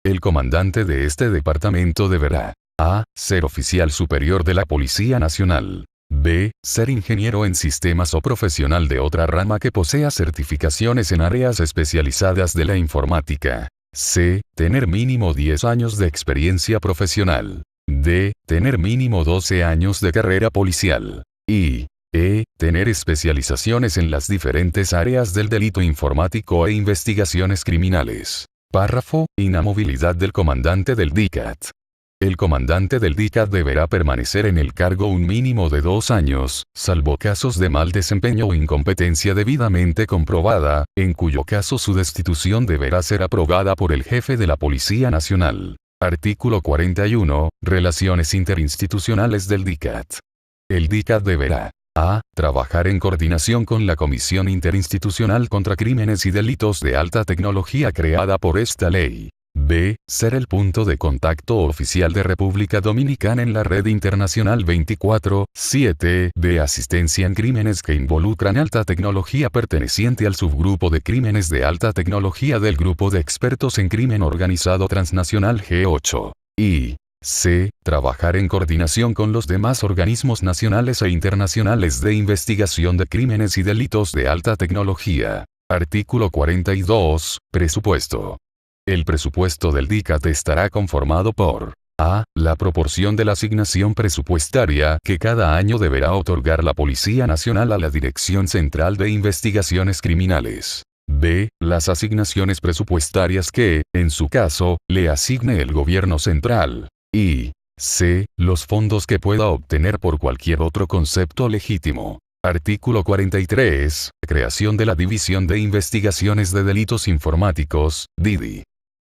El comandante de este departamento deberá: a. Ser oficial superior de la Policía Nacional. b. Ser ingeniero en sistemas o profesional de otra rama que posea certificaciones en áreas especializadas de la informática. c. Tener mínimo 10 años de experiencia profesional. d. Tener mínimo 12 años de carrera policial. y tener especializaciones en las diferentes áreas del delito informático e investigaciones criminales. Párrafo. Inamovilidad del comandante del DICAT. El comandante del DICAT deberá permanecer en el cargo un mínimo de 2 años, salvo casos de mal desempeño o incompetencia debidamente comprobada, en cuyo caso su destitución deberá ser aprobada por el jefe de la Policía Nacional. Artículo 41. Relaciones interinstitucionales del DICAT. El DICAT deberá: a. Trabajar en coordinación con la Comisión Interinstitucional contra Crímenes y Delitos de Alta Tecnología creada por esta ley. b. Ser el punto de contacto oficial de República Dominicana en la red internacional 24/7 de asistencia en crímenes que involucran alta tecnología perteneciente al subgrupo de crímenes de alta tecnología del Grupo de Expertos en Crimen Organizado Transnacional G8. y c. Trabajar en coordinación con los demás organismos nacionales e internacionales de investigación de crímenes y delitos de alta tecnología. Artículo 42. Presupuesto. El presupuesto del DICAT estará conformado por: a. La proporción de la asignación presupuestaria que cada año deberá otorgar la Policía Nacional a la Dirección Central de Investigaciones Criminales. b. Las asignaciones presupuestarias que, en su caso, le asigne el Gobierno Central. y c. Los fondos que pueda obtener por cualquier otro concepto legítimo. Artículo 43. Creación de la División de Investigaciones de Delitos Informáticos, DIDI.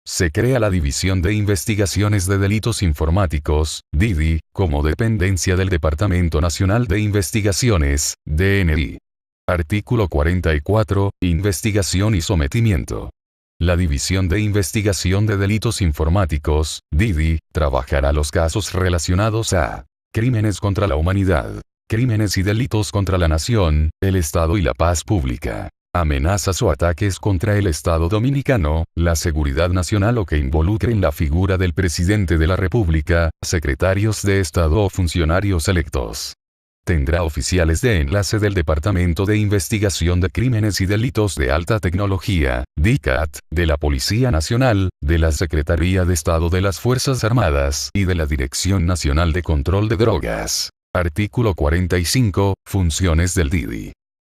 Se crea la División de Investigaciones de Delitos Informáticos, DIDI, como dependencia del Departamento Nacional de Investigaciones, DNI. Artículo 44. Investigación y sometimiento. La División de Investigación de Delitos Informáticos, DIDI, trabajará los casos relacionados a crímenes contra la humanidad, crímenes y delitos contra la nación, el Estado y la paz pública, amenazas o ataques contra el Estado dominicano, la seguridad nacional o que involucren la figura del presidente de la República, secretarios de Estado o funcionarios electos. Tendrá oficiales de enlace del Departamento de Investigación de Crímenes y Delitos de Alta Tecnología, DICAT, de la Policía Nacional, de la Secretaría de Estado de las Fuerzas Armadas y de la Dirección Nacional de Control de Drogas. Artículo 45. Funciones del DIDI.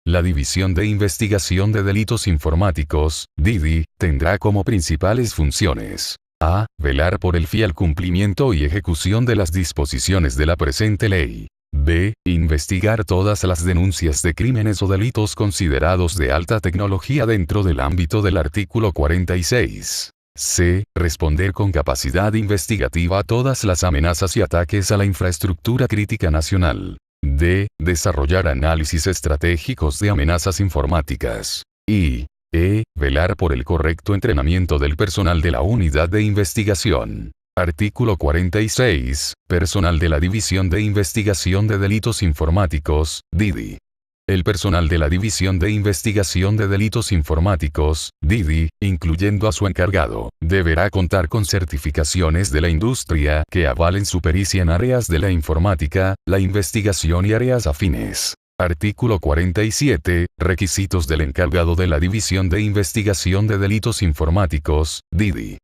La División de Investigación de Delitos Informáticos, DIDI, tendrá como principales funciones: a. Velar por el fiel cumplimiento y ejecución de las disposiciones de la presente ley. B. Investigar todas las denuncias de crímenes o delitos considerados de alta tecnología dentro del ámbito del artículo 46. C. Responder con capacidad investigativa a todas las amenazas y ataques a la infraestructura crítica nacional. D. Desarrollar análisis estratégicos de amenazas informáticas. Y velar por el correcto entrenamiento del personal de la unidad de investigación. Artículo 46. Personal de la División de Investigación de Delitos Informáticos, DIDI. El personal de la División de Investigación de Delitos Informáticos, DIDI, incluyendo a su encargado, deberá contar con certificaciones de la industria que avalen su pericia en áreas de la informática, la investigación y áreas afines. Artículo 47. Requisitos del encargado de la División de Investigación de Delitos Informáticos, DIDI.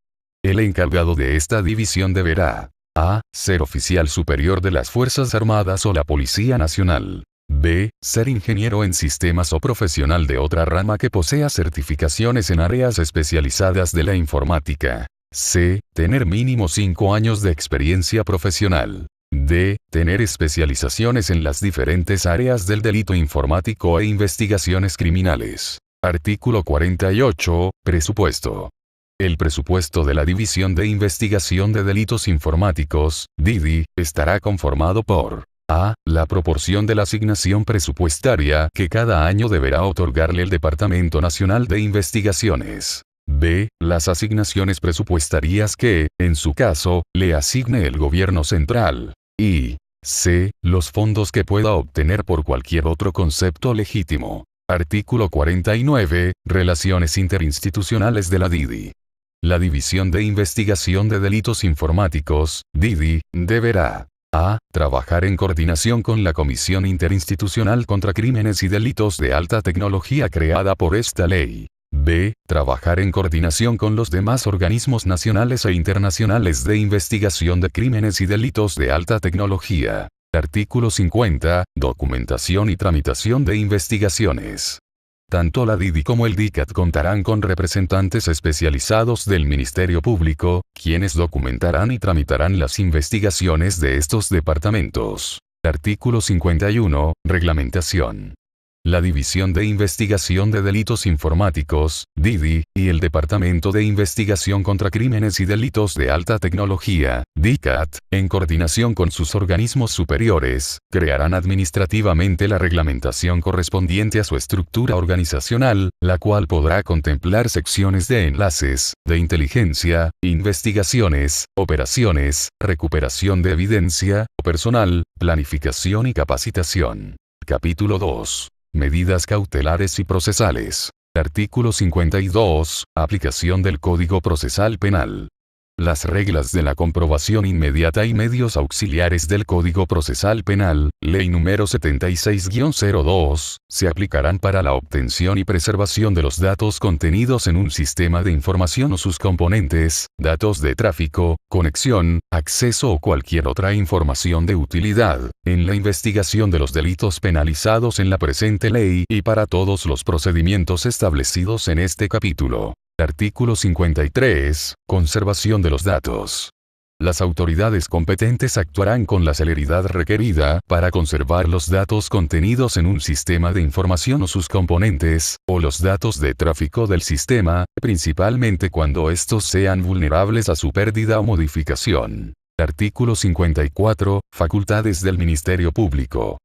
El encargado de esta división deberá: a. Ser oficial superior de las Fuerzas Armadas o la Policía Nacional. B. Ser ingeniero en sistemas o profesional de otra rama que posea certificaciones en áreas especializadas de la informática. C. Tener mínimo 5 años de experiencia profesional. D. Tener especializaciones en las diferentes áreas del delito informático e investigaciones criminales. Artículo 48. Presupuesto. El presupuesto de la División de Investigación de Delitos Informáticos, DIDI, estará conformado por: a. La proporción de la asignación presupuestaria que cada año deberá otorgarle el Departamento Nacional de Investigaciones. B. Las asignaciones presupuestarias que, en su caso, le asigne el Gobierno Central. Y c. Los fondos que pueda obtener por cualquier otro concepto legítimo. Artículo 49. Relaciones interinstitucionales de la DIDI. La División de Investigación de Delitos Informáticos, DIDI, deberá: a. Trabajar en coordinación con la Comisión Interinstitucional contra Crímenes y Delitos de Alta Tecnología creada por esta ley. B. Trabajar en coordinación con los demás organismos nacionales e internacionales de investigación de crímenes y delitos de alta tecnología. Artículo 50. Documentación y tramitación de investigaciones. Tanto la DIDI como el DICAT contarán con representantes especializados del Ministerio Público, quienes documentarán y tramitarán las investigaciones de estos departamentos. Artículo 51. Reglamentación. La División de Investigación de Delitos Informáticos, DIDI, y el Departamento de Investigación contra Crímenes y Delitos de Alta Tecnología, DICAT, en coordinación con sus organismos superiores, crearán administrativamente la reglamentación correspondiente a su estructura organizacional, la cual podrá contemplar secciones de enlaces, de inteligencia, investigaciones, operaciones, recuperación de evidencia, personal, planificación y capacitación. Capítulo 2. Medidas cautelares y procesales. Artículo 52. Aplicación del Código Procesal Penal. Las reglas de la comprobación inmediata y medios auxiliares del Código Procesal Penal, Ley número 76-02, se aplicarán para la obtención y preservación de los datos contenidos en un sistema de información o sus componentes, datos de tráfico, conexión, acceso o cualquier otra información de utilidad, en la investigación de los delitos penalizados en la presente ley y para todos los procedimientos establecidos en este capítulo. Artículo 53. Conservación de los datos. Las autoridades competentes actuarán con la celeridad requerida para conservar los datos contenidos en un sistema de información o sus componentes, o los datos de tráfico del sistema, principalmente cuando estos sean vulnerables a su pérdida o modificación. Artículo 54. Facultades del Ministerio Público.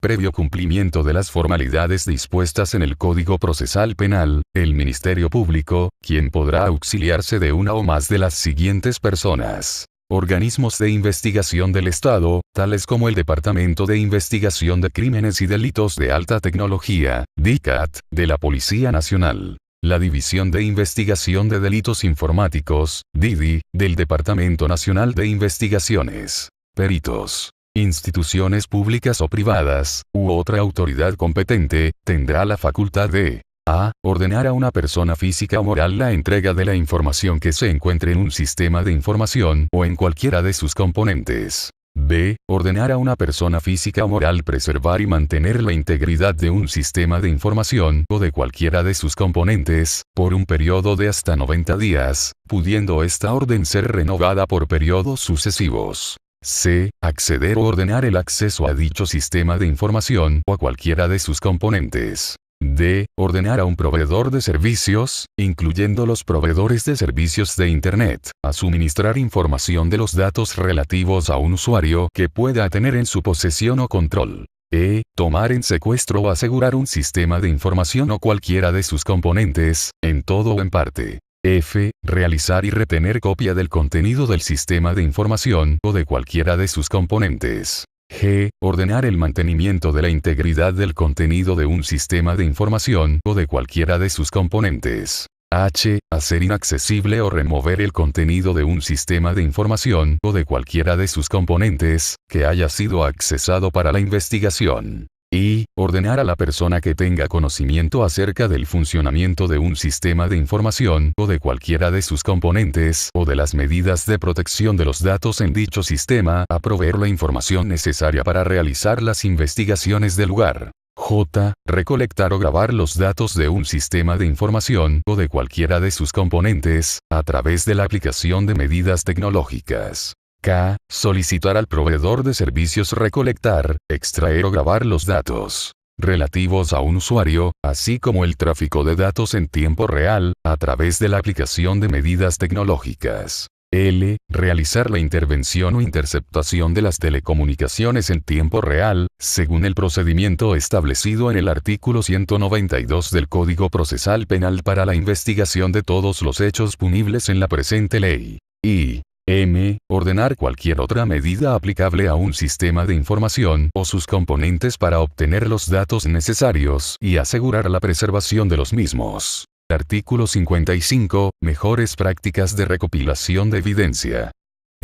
Previo cumplimiento de las formalidades dispuestas en el Código Procesal Penal, el Ministerio Público, quien podrá auxiliarse de una o más de las siguientes personas. Organismos de investigación del Estado, tales como el Departamento de Investigación de Crímenes y Delitos de Alta Tecnología, DICAT, de la Policía Nacional. La División de Investigación de Delitos Informáticos, DIDI, del Departamento Nacional de Investigaciones. Peritos. Instituciones públicas o privadas, u otra autoridad competente, tendrá la facultad de a. Ordenar a una persona física o moral la entrega de la información que se encuentre en un sistema de información o en cualquiera de sus componentes. B. Ordenar a una persona física o moral preservar y mantener la integridad de un sistema de información o de cualquiera de sus componentes, por un periodo de hasta 90 días, pudiendo esta orden ser renovada por periodos sucesivos. C. Acceder o ordenar el acceso a dicho sistema de información o a cualquiera de sus componentes. D. Ordenar a un proveedor de servicios, incluyendo los proveedores de servicios de Internet, a suministrar información de los datos relativos a un usuario que pueda tener en su posesión o control. E. Tomar en secuestro o asegurar un sistema de información o cualquiera de sus componentes, en todo o en parte. F. Realizar y retener copia del contenido del sistema de información o de cualquiera de sus componentes. G. Ordenar el mantenimiento de la integridad del contenido de un sistema de información o de cualquiera de sus componentes. H. Hacer inaccesible o remover el contenido de un sistema de información o de cualquiera de sus componentes que haya sido accesado para la investigación. Y. Ordenar a la persona que tenga conocimiento acerca del funcionamiento de un sistema de información o de cualquiera de sus componentes o de las medidas de protección de los datos en dicho sistema a proveer la información necesaria para realizar las investigaciones del lugar. J. Recolectar o grabar los datos de un sistema de información o de cualquiera de sus componentes a través de la aplicación de medidas tecnológicas. K. Solicitar al proveedor de servicios recolectar, extraer o grabar los datos relativos a un usuario, así como el tráfico de datos en tiempo real, a través de la aplicación de medidas tecnológicas. L. Realizar la intervención o interceptación de las telecomunicaciones en tiempo real, según el procedimiento establecido en el artículo 192 del Código Procesal Penal para la investigación de todos los hechos punibles en la presente ley. Y. M. Ordenar cualquier otra medida aplicable a un sistema de información o sus componentes para obtener los datos necesarios y asegurar la preservación de los mismos. Artículo 55. Mejores prácticas de recopilación de evidencia.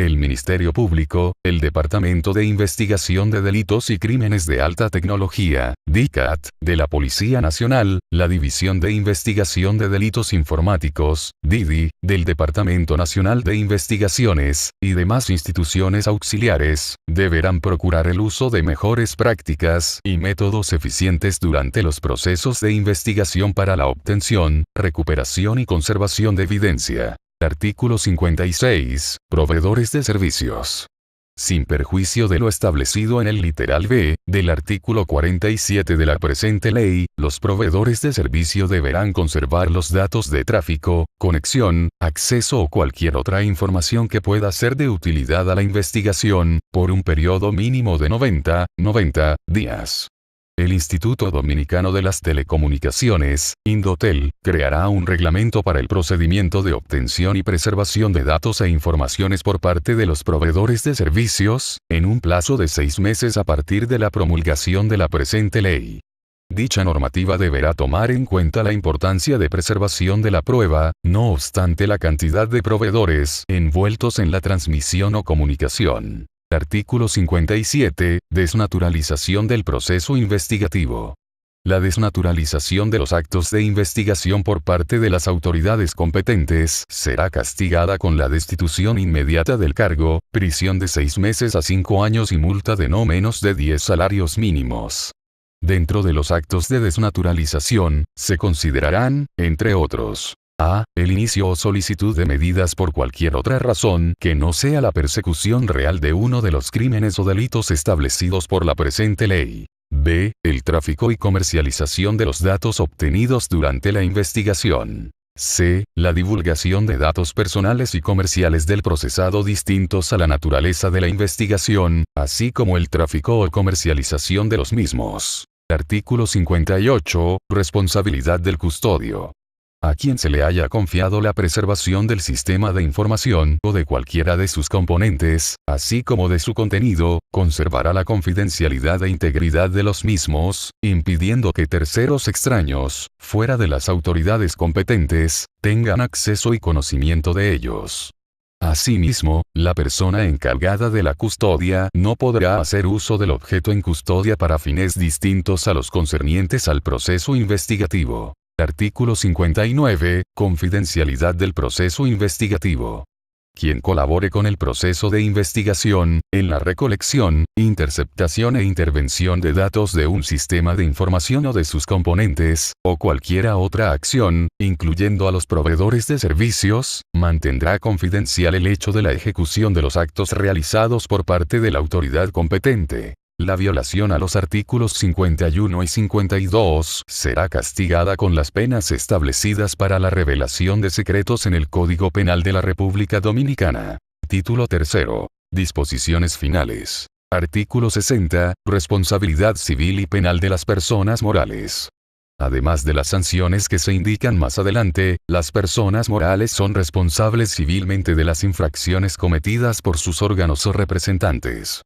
El Ministerio Público, el Departamento de Investigación de Delitos y Crímenes de Alta Tecnología, DICAT, de la Policía Nacional, la División de Investigación de Delitos Informáticos, DIDI, del Departamento Nacional de Investigaciones, y demás instituciones auxiliares, deberán procurar el uso de mejores prácticas y métodos eficientes durante los procesos de investigación para la obtención, recuperación y conservación de evidencia. Artículo 56. Proveedores de servicios. Sin perjuicio de lo establecido en el literal B, del artículo 47 de la presente ley, los proveedores de servicio deberán conservar los datos de tráfico, conexión, acceso o cualquier otra información que pueda ser de utilidad a la investigación, por un periodo mínimo de 90 días. El Instituto Dominicano de las Telecomunicaciones, Indotel, creará un reglamento para el procedimiento de obtención y preservación de datos e informaciones por parte de los proveedores de servicios, en un plazo de 6 meses a partir de la promulgación de la presente ley. Dicha normativa deberá tomar en cuenta la importancia de preservación de la prueba, no obstante la cantidad de proveedores envueltos en la transmisión o comunicación. Artículo 57. Desnaturalización del proceso investigativo. La desnaturalización de los actos de investigación por parte de las autoridades competentes será castigada con la destitución inmediata del cargo, prisión de 6 meses a 5 años y multa de no menos de 10 salarios mínimos. Dentro de los actos de desnaturalización, se considerarán, entre otros, a. El inicio o solicitud de medidas por cualquier otra razón que no sea la persecución real de uno de los crímenes o delitos establecidos por la presente ley. B. El tráfico y comercialización de los datos obtenidos durante la investigación. c. La divulgación de datos personales y comerciales del procesado distintos a la naturaleza de la investigación, así como el tráfico o comercialización de los mismos. Artículo 58. Responsabilidad del custodio. A quien se le haya confiado la preservación del sistema de información o de cualquiera de sus componentes, así como de su contenido, conservará la confidencialidad e integridad de los mismos, impidiendo que terceros extraños, fuera de las autoridades competentes, tengan acceso y conocimiento de ellos. Asimismo, la persona encargada de la custodia no podrá hacer uso del objeto en custodia para fines distintos a los concernientes al proceso investigativo. Artículo 59. Confidencialidad del proceso investigativo. Quien colabore con el proceso de investigación, en la recolección, interceptación e intervención de datos de un sistema de información o de sus componentes, o cualquiera otra acción, incluyendo a los proveedores de servicios, mantendrá confidencial el hecho de la ejecución de los actos realizados por parte de la autoridad competente. La violación a los artículos 51 y 52 será castigada con las penas establecidas para la revelación de secretos en el Código Penal de la República Dominicana. Título 3. Disposiciones finales. Artículo 60. Responsabilidad civil y penal de las personas morales. Además de las sanciones que se indican más adelante, las personas morales son responsables civilmente de las infracciones cometidas por sus órganos o representantes.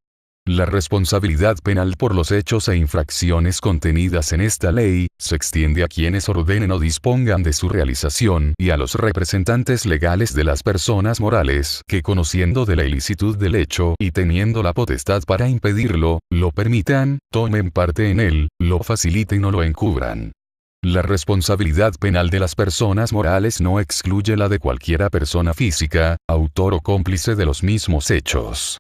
La responsabilidad penal por los hechos e infracciones contenidas en esta ley, se extiende a quienes ordenen o dispongan de su realización y a los representantes legales de las personas morales que, conociendo de la ilicitud del hecho y teniendo la potestad para impedirlo, lo permitan, tomen parte en él, lo faciliten o lo encubran. La responsabilidad penal de las personas morales no excluye la de cualquiera persona física, autor o cómplice de los mismos hechos.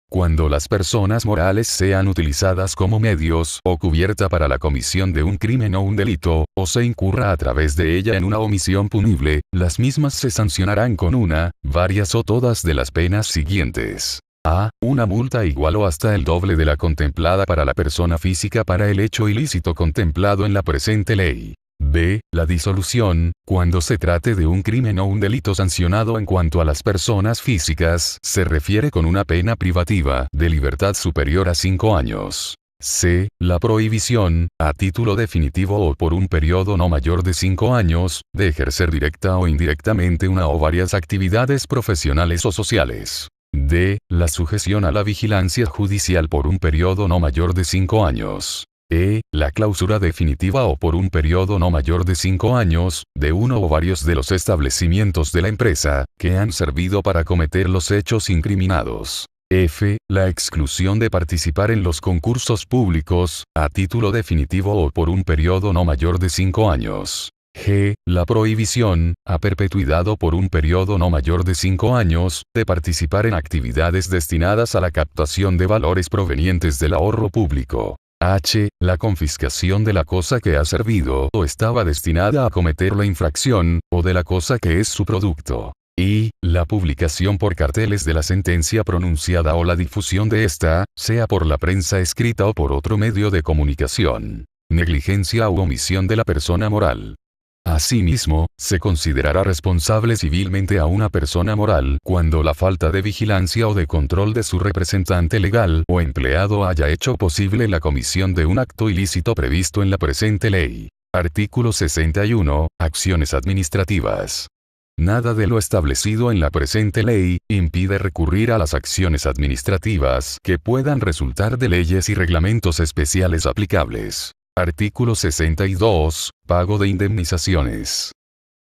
Cuando las personas morales sean utilizadas como medios o cubierta para la comisión de un crimen o un delito, o se incurra a través de ella en una omisión punible, las mismas se sancionarán con una, varias o todas de las penas siguientes. A. Una multa igual o hasta el doble de la contemplada para la persona física para el hecho ilícito contemplado en la presente ley. B. La disolución, cuando se trate de un crimen o un delito sancionado en cuanto a las personas físicas, se refiere con una pena privativa de libertad superior a 5 años. C. La prohibición, a título definitivo o por un periodo no mayor de 5 años, de ejercer directa o indirectamente una o varias actividades profesionales o sociales. D. La sujeción a la vigilancia judicial por un periodo no mayor de 5 años. E. La clausura definitiva o por un periodo no mayor de 5 años, de uno o varios de los establecimientos de la empresa, que han servido para cometer los hechos incriminados. F. La exclusión de participar en los concursos públicos, a título definitivo o por un periodo no mayor de 5 años. G. La prohibición, a perpetuidad o por un periodo no mayor de 5 años, de participar en actividades destinadas a la captación de valores provenientes del ahorro público. H. La confiscación de la cosa que ha servido o estaba destinada a cometer la infracción, o de la cosa que es su producto. I. La publicación por carteles de la sentencia pronunciada o la difusión de esta, sea por la prensa escrita o por otro medio de comunicación. Negligencia u omisión de la persona moral. Asimismo, se considerará responsable civilmente a una persona moral cuando la falta de vigilancia o de control de su representante legal o empleado haya hecho posible la comisión de un acto ilícito previsto en la presente ley. Artículo 61. Acciones administrativas. Nada de lo establecido en la presente ley impide recurrir a las acciones administrativas que puedan resultar de leyes y reglamentos especiales aplicables. Artículo 62. Pago de indemnizaciones.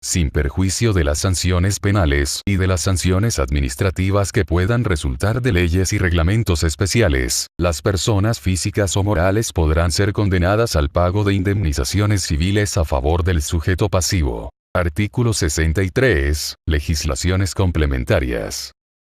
Sin perjuicio de las sanciones penales y de las sanciones administrativas que puedan resultar de leyes y reglamentos especiales, las personas físicas o morales podrán ser condenadas al pago de indemnizaciones civiles a favor del sujeto pasivo. Artículo 63. Legislaciones complementarias.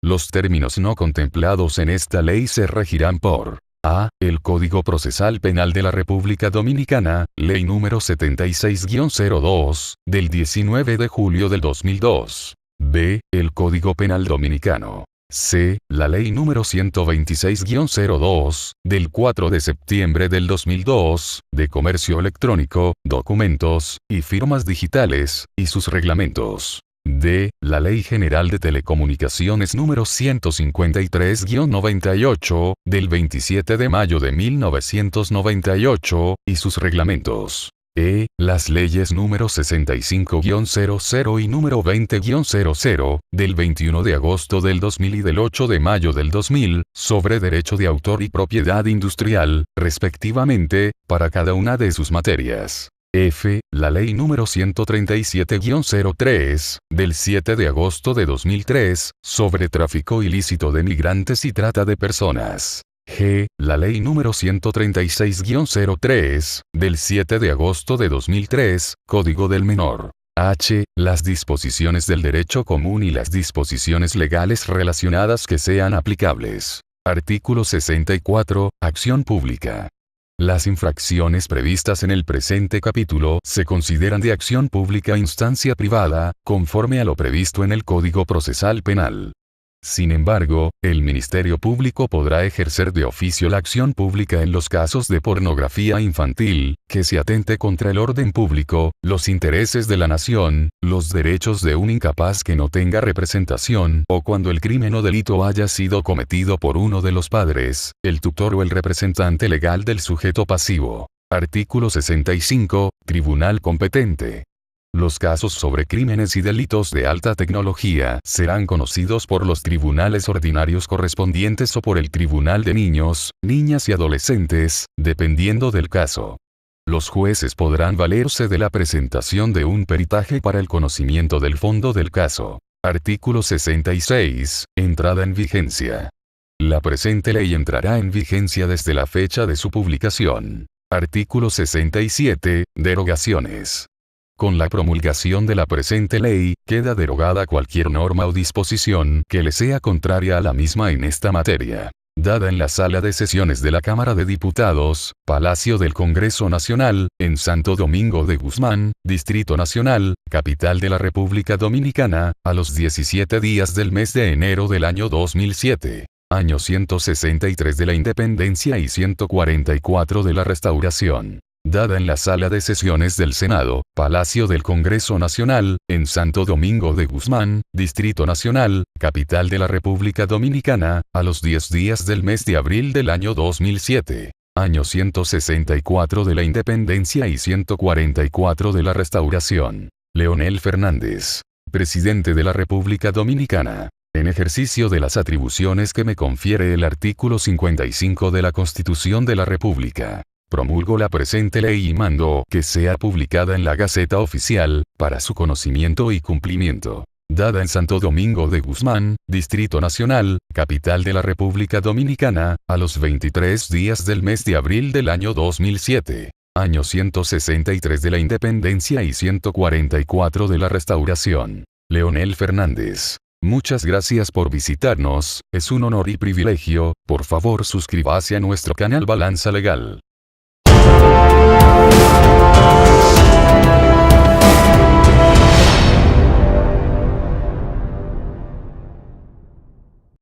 Los términos no contemplados en esta ley se regirán por: A. El Código Procesal Penal de la República Dominicana, Ley número 76-02, del 19 de julio del 2002. B. El Código Penal Dominicano. C. La Ley número 126-02, del 4 de septiembre del 2002, de Comercio Electrónico, Documentos, y Firmas Digitales, y sus reglamentos. D. La Ley General de Telecomunicaciones número 153-98, del 27 de mayo de 1998, y sus reglamentos. E. Las leyes número 65-00 y número 20-00, del 21 de agosto del 2000 y del 8 de mayo del 2000, sobre derecho de autor y propiedad industrial, respectivamente, para cada una de sus materias. F. La ley número 137-03, del 7 de agosto de 2003, sobre tráfico ilícito de migrantes y trata de personas. G. La ley número 136-03, del 7 de agosto de 2003, Código del Menor. H. Las disposiciones del derecho común y las disposiciones legales relacionadas que sean aplicables. Artículo 64. Acción pública. Las infracciones previstas en el presente capítulo se consideran de acción pública a instancia privada, conforme a lo previsto en el Código Procesal Penal. Sin embargo, el Ministerio Público podrá ejercer de oficio la acción pública en los casos de pornografía infantil, que se atente contra el orden público, los intereses de la nación, los derechos de un incapaz que no tenga representación, o cuando el crimen o delito haya sido cometido por uno de los padres, el tutor o el representante legal del sujeto pasivo. Artículo 65. Tribunal competente. Los casos sobre crímenes y delitos de alta tecnología serán conocidos por los tribunales ordinarios correspondientes o por el Tribunal de Niños, Niñas y Adolescentes, dependiendo del caso. Los jueces podrán valerse de la presentación de un peritaje para el conocimiento del fondo del caso. Artículo 66. Entrada en vigencia. La presente ley entrará en vigencia desde la fecha de su publicación. Artículo 67. Derogaciones. Con la promulgación de la presente ley, queda derogada cualquier norma o disposición que le sea contraria a la misma en esta materia. Dada en la Sala de Sesiones de la Cámara de Diputados, Palacio del Congreso Nacional, en Santo Domingo de Guzmán, Distrito Nacional, capital de la República Dominicana, a los 17 días del mes de enero del año 2007. Año 163 de la Independencia y 144 de la Restauración. Dada en la Sala de Sesiones del Senado, Palacio del Congreso Nacional, en Santo Domingo de Guzmán, Distrito Nacional, capital de la República Dominicana, a los 10 días del mes de abril del año 2007. Año 164 de la Independencia y 144 de la Restauración. Leonel Fernández. Presidente de la República Dominicana. En ejercicio de las atribuciones que me confiere el artículo 55 de la Constitución de la República. Promulgo la presente ley y mando que sea publicada en la Gaceta Oficial, para su conocimiento y cumplimiento. Dada en Santo Domingo de Guzmán, Distrito Nacional, capital de la República Dominicana, a los 23 días del mes de abril del año 2007. Año 163 de la Independencia y 144 de la Restauración. Leonel Fernández. Muchas gracias por visitarnos, es un honor y privilegio, por favor suscríbase a nuestro canal Balanza Legal.